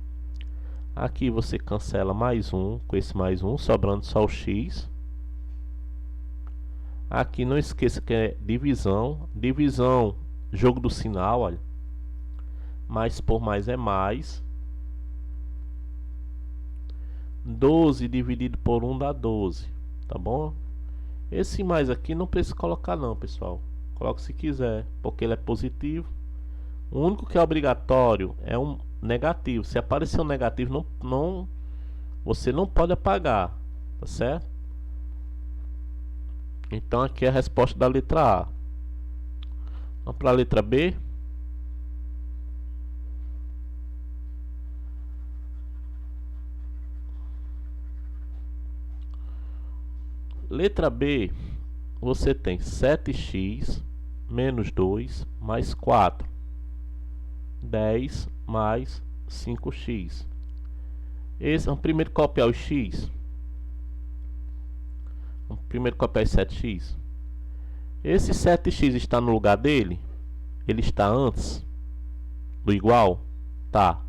Aqui você cancela mais 1 com esse mais 1, sobrando só o x. Aqui não esqueça que é divisão. Divisão, jogo do sinal, olha. Mais por mais é mais. 12 dividido por 1 dá 12, tá bom? Esse mais aqui não precisa colocar não, pessoal. Coloque se quiser, porque ele é positivo. O único que é obrigatório é um negativo. Se aparecer um negativo, você não pode apagar, tá certo? Então aqui é a resposta da letra A. Vamos para a letra B. Letra B, você tem 7x menos 2 mais 4. 10 mais 5x. Vamos primeiro copiar o x. Vamos primeiro copiar 7x. Esse 7x está no lugar dele? Ele está antes do igual? Tá.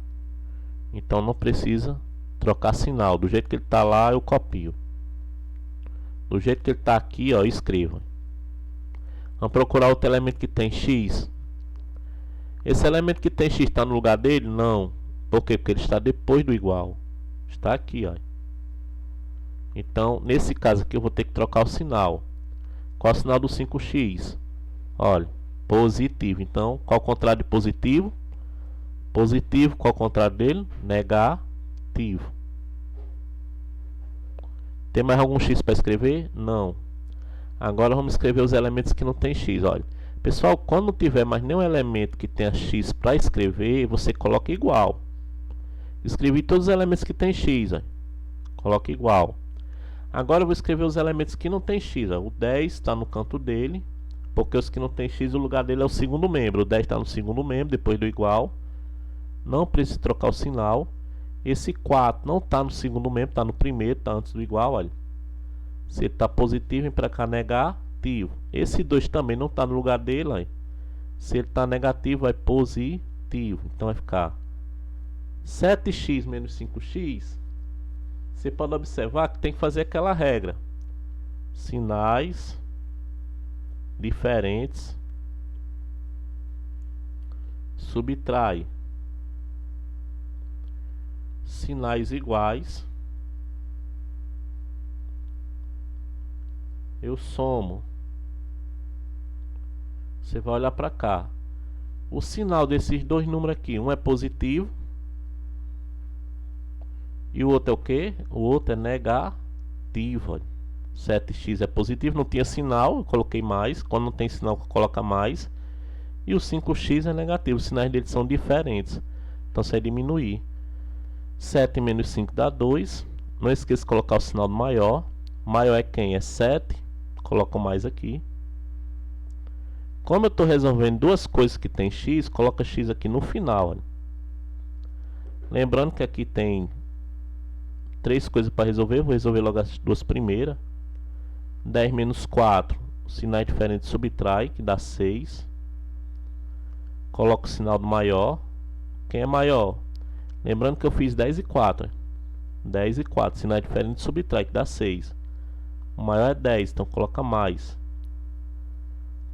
Então não precisa trocar sinal. Do jeito que ele está lá, eu copio. Do jeito que ele está aqui, ó, escreva. Vamos procurar outro elemento que tem x. Esse elemento que tem x está no lugar dele? Não. Por quê? Porque ele está depois do igual. Está aqui, ó. Então, nesse caso aqui, eu vou ter que trocar o sinal. Qual é o sinal do 5x? Olha, positivo. Então, qual é o contrário de positivo? Positivo. Qual é o contrário dele? Negativo. Tem mais algum x para escrever? Não. Agora vamos escrever os elementos que não tem x. Olha, pessoal, quando não tiver mais nenhum elemento que tenha x para escrever, você coloca igual. Escrevi todos os elementos que tem x. Olha. Coloca igual. Agora eu vou escrever os elementos que não tem x. Ó. O 10 está no canto dele, porque os que não tem x, o lugar dele é o segundo membro. O 10 está no segundo membro, depois do igual. Não precisa trocar o sinal. Esse 4 não está no segundo membro, está no primeiro, está antes do igual. Olha. Se ele está positivo, vem para cá negativo. Esse 2 também não está no lugar dele. Olha. Se ele está negativo, é positivo. Então vai ficar 7x menos 5x. Você pode observar que tem que fazer aquela regra. Sinais diferentes subtrai. Sinais iguais eu somo. Você vai olhar para cá. O sinal desses dois números aqui, um é positivo e o outro é o que? O outro é negativo. 7x é positivo, não tinha sinal, eu coloquei mais. Quando não tem sinal, coloca mais. E o 5x é negativo, os sinais deles são diferentes. Então você vai diminuir. 7 menos 5 dá 2. Não esqueça de colocar o sinal do maior. O maior é quem? É 7. Coloco mais aqui. Como eu estou resolvendo duas coisas que tem x, coloca x aqui no final. Olha. Lembrando que aqui tem 3 coisas para resolver. Vou resolver logo as duas primeiras. 10 menos 4. Sinais diferentes subtrai, que dá 6. Coloco o sinal do maior. Quem é maior? Lembrando que eu fiz 10 e 4. 10 e 4. Sinais diferentes subtrai, que dá 6. O maior é 10, então coloca mais.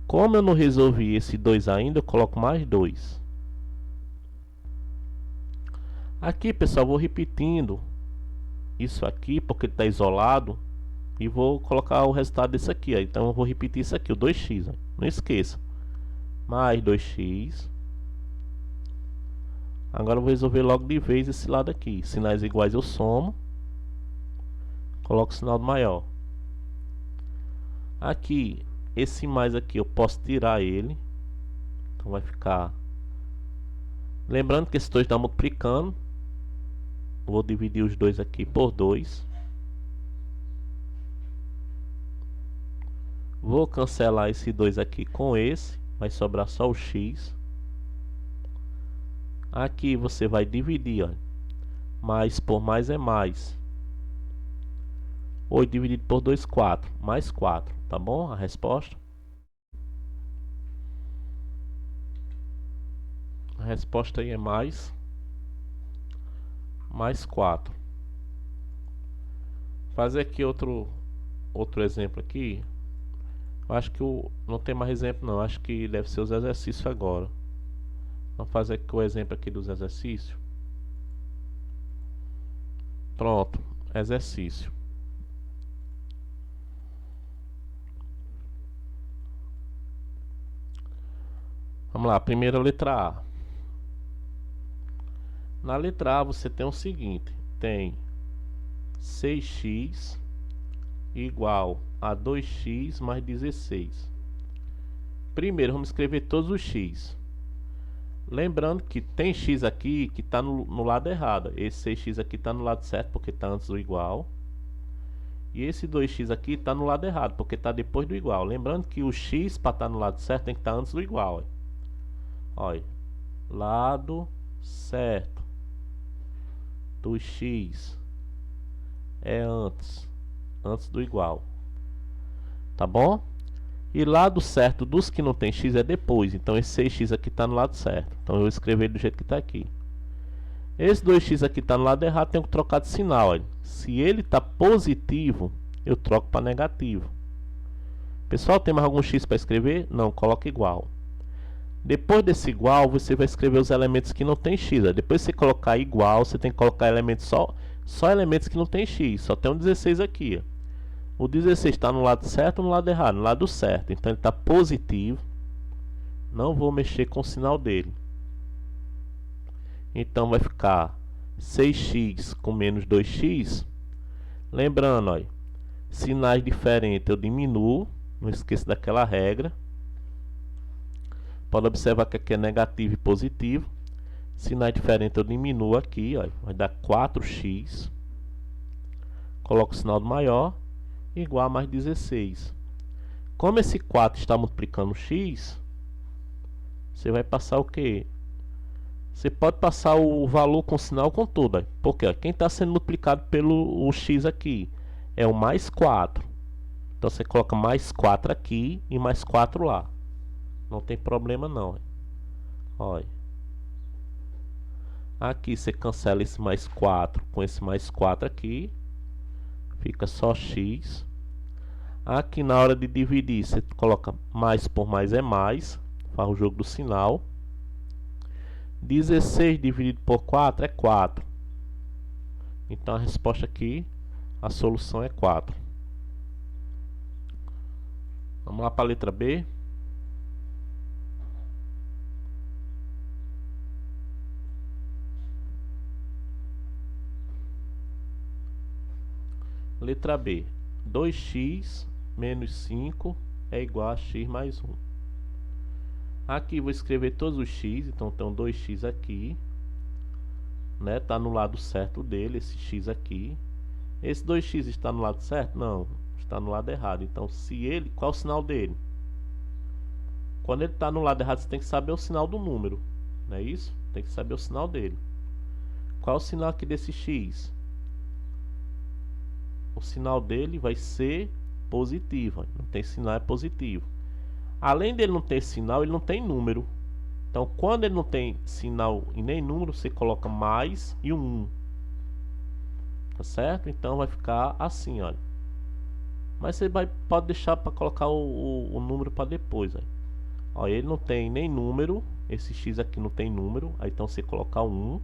Como eu não resolvi esse 2 ainda, eu coloco mais 2. Aqui, pessoal, vou repetindo isso aqui, porque ele está isolado. E vou colocar o resultado desse aqui. Ó. Então eu vou repetir isso aqui, o 2x. Ó. Não esqueça. Mais 2x. Agora eu vou resolver logo de vez esse lado aqui. Sinais iguais eu somo. Coloco o sinal do maior. Aqui, esse mais aqui eu posso tirar ele. Então vai ficar... Lembrando que esse 2 está multiplicando. Vou dividir os dois aqui por 2. Vou cancelar esse 2 aqui com esse. Vai sobrar só o x. Aqui você vai dividir, ó. Mais por mais é mais. 8 dividido por 2, 4. Mais 4, tá bom? A resposta. A resposta aí é mais 4. Fazer aqui outro exemplo aqui. Eu acho que não tem mais exemplo não, acho que deve ser os exercícios agora. Vamos fazer aqui o exemplo aqui dos exercícios. Pronto, exercício. Vamos lá, primeira letra A. Na letra A você tem o seguinte, tem 6x igual a 2x mais 16. Primeiro vamos escrever todos os x. Lembrando que tem x aqui que está no lado errado. Esse 6x aqui está no lado certo porque está antes do igual. E esse 2x aqui está no lado errado porque está depois do igual. Lembrando que o x para estar no lado certo tem que estar antes do igual. Olha, lado certo do x é antes do igual. Tá bom? E lado certo dos que não tem x é depois. Então esse 6x aqui está no lado certo. Então eu vou escrever do jeito que está aqui. Esse 2x aqui está no lado errado, tenho que trocar de sinal. Olha. Se ele está positivo, eu troco para negativo. Pessoal, tem mais algum x para escrever? Não, coloca igual. Depois desse igual, você vai escrever os elementos que não tem x. Olha. Depois de você colocar igual, você tem que colocar elementos só elementos que não tem x. Só tem um 16 aqui. Ó. O 16 está no lado certo ou no lado errado? No lado certo. Então ele está positivo. Não vou mexer com o sinal dele. Então vai ficar 6x com menos 2x. Lembrando, olha, sinais diferentes eu diminuo. Não esqueça daquela regra. Pode observar que aqui é negativo e positivo. Sinais diferentes eu diminuo aqui. Olha, vai dar 4x. Coloco o sinal do maior. Igual a mais 16. Como esse 4 está multiplicando x, você vai passar o que? Você pode passar o valor com sinal com tudo. Porque ó, quem está sendo multiplicado pelo x aqui é o mais 4. Então você coloca mais 4 aqui e mais 4 lá. Não tem problema não. Olha. Aqui você cancela esse mais 4 com esse mais 4 aqui. Fica só x. Aqui na hora de dividir, você coloca mais por mais é mais. Faz o jogo do sinal. 16 dividido por 4 é 4. Então a resposta aqui, a solução é 4. Vamos lá para a letra B. Letra B. 2x menos 5 é igual a x mais 1. Aqui vou escrever todos os x, então tem 2x aqui, né? Tá no lado certo dele, esse x aqui. Esse 2x está no lado certo? Não, está no lado errado. Então, se ele, qual é o sinal dele? Quando ele está no lado errado, você tem que saber o sinal do número, não é isso? Tem que saber o sinal dele. Qual é o sinal aqui desse x? O sinal dele vai ser positivo. Não tem sinal, é positivo. Além dele não ter sinal, ele não tem número. Então, quando ele não tem sinal e nem número, você coloca mais e um 1. Tá certo? Então vai ficar assim, olha. Mas você pode deixar para colocar o número para depois. Ó, ele não tem nem número. Esse x aqui não tem número. Aí então você coloca 1.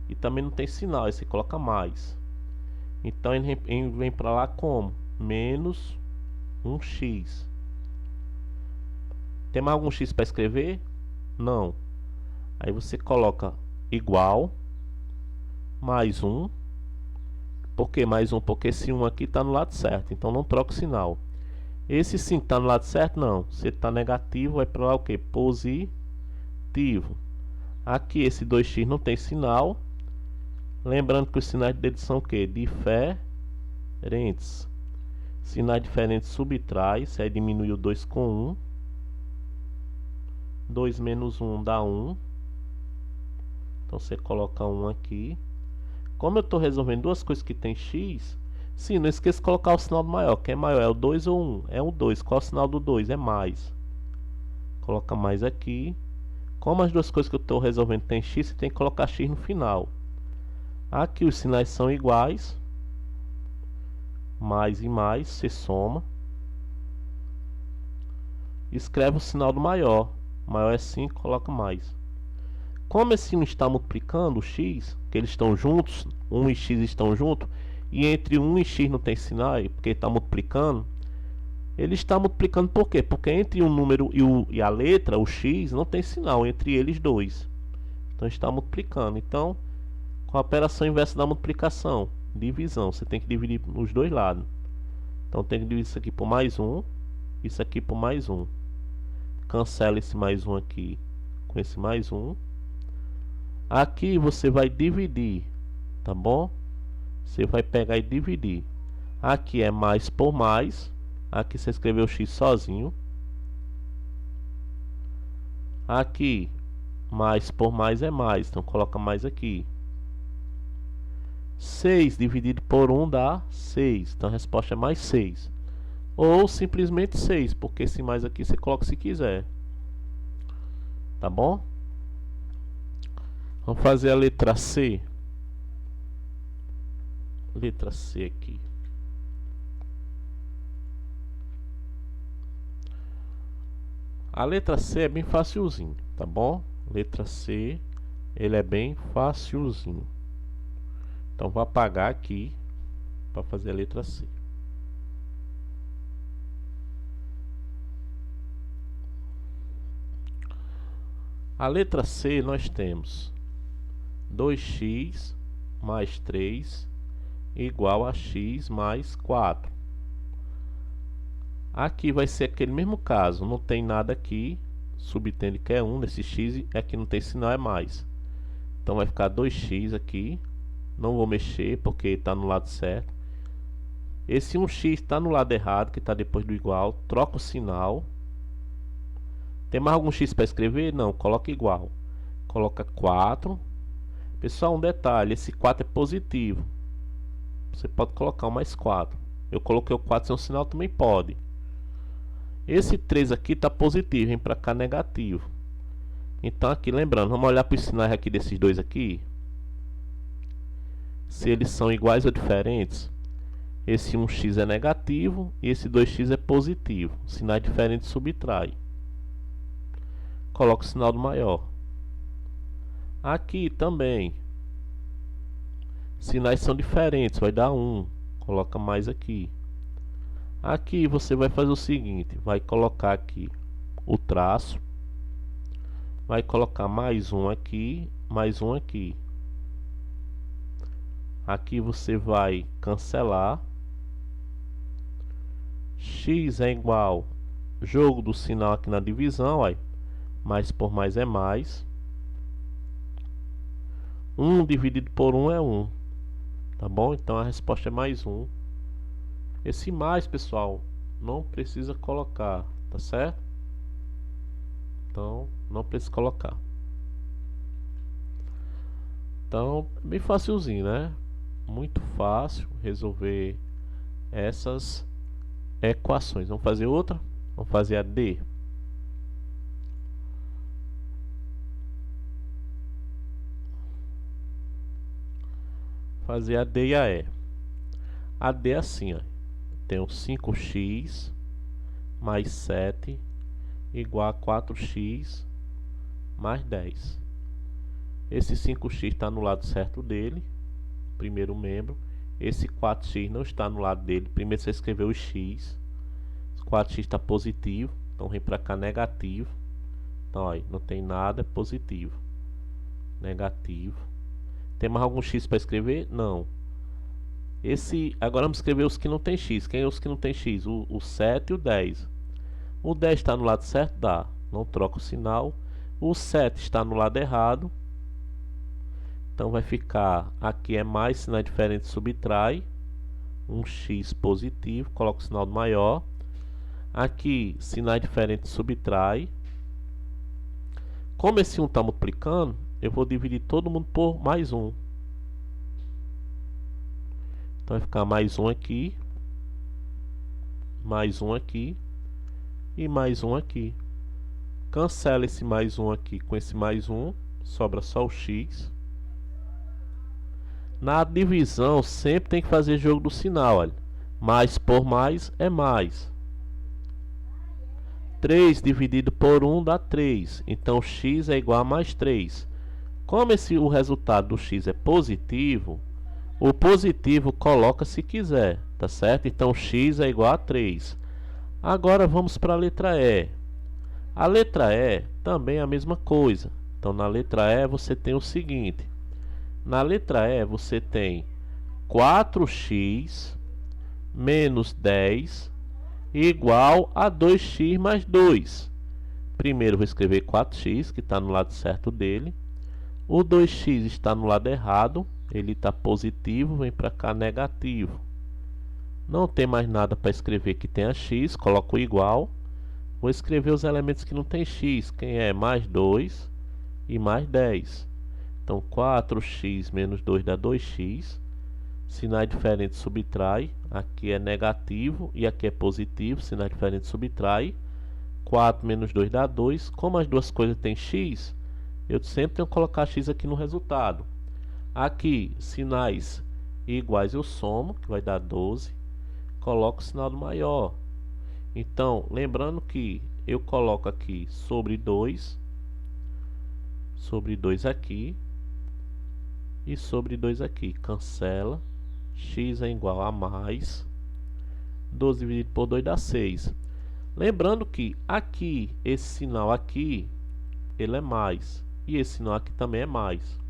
E também não tem sinal. Aí você coloca mais. Então ele vem para lá como? Menos 1x. Tem mais algum x para escrever? Não. Aí você coloca igual mais 1. Por que mais 1? Porque esse 1 aqui está no lado certo. Então não troca o sinal. Esse 5 está no lado certo? Não. Se está negativo, vai para lá o que? Positivo. Aqui esse 2x não tem sinal. Lembrando que os sinais dele são o que? Diferentes. Sinais diferentes subtrai. Você vai diminuir o 2 com 1. 2 menos 1 dá 1. Então você coloca 1 aqui. Como eu estou resolvendo duas coisas que tem x, sim, não esqueça de colocar o sinal do maior. Quem é maior? É o 2 ou 1? É o 2. Qual é o sinal do 2? É mais. Coloca mais aqui. Como as duas coisas que eu estou resolvendo tem x, você tem que colocar x no final. Aqui os sinais são iguais. Mais e mais, você soma. escreve o sinal do maior. Maior é 5, coloca mais. Como esse 1 está multiplicando o x, que eles estão juntos, 1 e x estão juntos, e entre 1 e x não tem sinal, porque está multiplicando, ele está multiplicando por quê? Porque entre um número e a letra, o x, não tem sinal entre eles dois. Então está multiplicando. Então, qual a operação inversa da multiplicação? Divisão. Você tem que dividir nos dois lados. Então tem que dividir isso aqui por mais 1, isso aqui por mais 1. Cancela esse mais 1 aqui com esse mais 1. Aqui você vai dividir, tá bom? Você vai pegar e dividir. Aqui é mais por mais. Aqui você escreveu x sozinho. Aqui, mais por mais é mais. Então coloca mais aqui. 6 dividido por 1 dá 6. Então a resposta é mais 6. Ou simplesmente 6, porque esse mais aqui você coloca se quiser. Tá bom? Vamos fazer a letra C. Letra C aqui. A letra C é bem facilzinho, tá bom? Letra C, ele é bem facilzinho. Então vou apagar aqui para fazer a letra C. A letra C nós temos 2x mais 3 igual a x mais 4. Aqui vai ser aquele mesmo caso, não tem nada aqui, subtende que é 1, nesse x, aqui não tem sinal, é mais. Então vai ficar 2x aqui, não vou mexer porque está no lado certo. Esse 1x está no lado errado, que está depois do igual, troca o sinal. Tem mais algum x para escrever? Não, coloca igual. Coloca 4. Pessoal, um detalhe, esse 4 é positivo. Você pode colocar o mais 4. Eu coloquei o 4 sem um sinal, também pode. Esse 3 aqui está positivo, vem para cá negativo. Então aqui, lembrando, vamos olhar para os sinais aqui desses dois aqui. Se eles são iguais ou diferentes. Esse 1x é negativo e esse 2x é positivo. Sinais diferentes subtrai. Coloca o sinal do maior. Aqui também. Sinais são diferentes, vai dar 1. Coloca mais aqui. Aqui você vai fazer o seguinte, vai colocar aqui o traço, vai colocar mais um aqui, mais um aqui. Aqui você vai cancelar. X é igual, jogo do sinal aqui na divisão, ó, mais por mais é mais. 1 dividido por 1 é 1, tá bom? Então a resposta é mais 1. Esse mais, pessoal, não precisa colocar, tá certo? Então, não precisa colocar. Então, bem facilzinho, né? Muito fácil resolver essas equações. Vamos fazer outra? Vamos fazer a D. Fazer a D e a E. A D é assim, ó. Tenho 5x mais 7 igual a 4x mais 10. Esse 5x está no lado certo dele, primeiro membro. Esse 4x não está no lado dele. Primeiro você escreveu o x. 4x está positivo, então vem para cá negativo. Então aí, não tem nada, é positivo. Negativo. Tem mais algum x para escrever? Não. Agora vamos escrever os que não tem x. Quem é os que não tem x? O 7 e o 10. O 10 está no lado certo? Dá. Não troca o sinal. O 7 está no lado errado. Então vai ficar, aqui é mais, sinal diferente subtrai. Um x positivo, coloca o sinal do maior. Aqui, sinal diferente subtrai. Como esse 1 está multiplicando, eu vou dividir todo mundo por mais 1. Então vai ficar mais um aqui, mais um aqui e mais um aqui. Cancela esse mais um aqui com esse mais um, sobra só o x. Na divisão sempre tem que fazer jogo do sinal, olha. Mais por mais é mais. 3 dividido por 1 dá 3. Então x é igual a mais 3. Como o resultado do x é positivo, o positivo coloca se quiser, tá certo? Então x é igual a 3. Agora vamos para a letra E. A letra E também é a mesma coisa. Então na letra E você tem o seguinte. Na letra E você tem 4x menos 10 igual a 2x mais 2. Primeiro vou escrever 4x, que está no lado certo dele. O 2x está no lado errado, ele está positivo, vem para cá negativo. Não tem mais nada para escrever que tenha x, coloco igual. Vou escrever os elementos que não tem x, quem é mais 2 e mais 10. Então 4x menos 2 dá 2x. Sinais diferentes subtrai, aqui é negativo e aqui é positivo, sinais diferentes subtrai. 4 menos 2 dá 2. Como as duas coisas têm x, eu sempre tenho que colocar x aqui no resultado. Aqui, sinais iguais eu somo, que vai dar 12. Coloco o sinal do maior. Então, lembrando que eu coloco aqui sobre 2 aqui e sobre 2 aqui. Cancela. X é igual a mais 12 dividido por 2 dá 6. Lembrando que aqui, esse sinal aqui, ele é mais. E esse sinal aqui também é mais.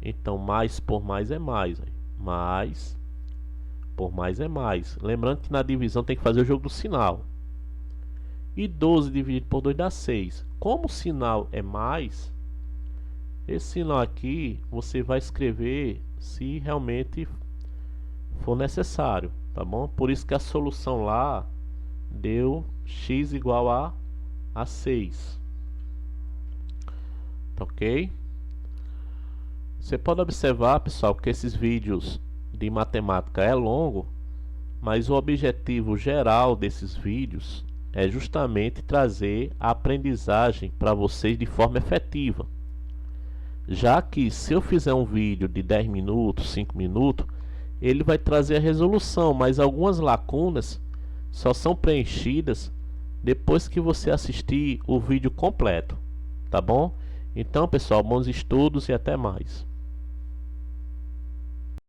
Então, mais por mais é mais. Mais por mais é mais. Lembrando que na divisão tem que fazer o jogo do sinal. E 12 dividido por 2 dá 6. Como o sinal é mais, esse sinal aqui você vai escrever se realmente for necessário, tá bom? Por isso que a solução lá deu x igual a 6. Tá ok? Você pode observar, pessoal, que esses vídeos de matemática é longo, mas o objetivo geral desses vídeos é justamente trazer a aprendizagem para vocês de forma efetiva. Já que se eu fizer um vídeo de 10 minutos, 5 minutos, ele vai trazer a resolução, mas algumas lacunas só são preenchidas depois que você assistir o vídeo completo, tá bom? Então, pessoal, bons estudos e até mais.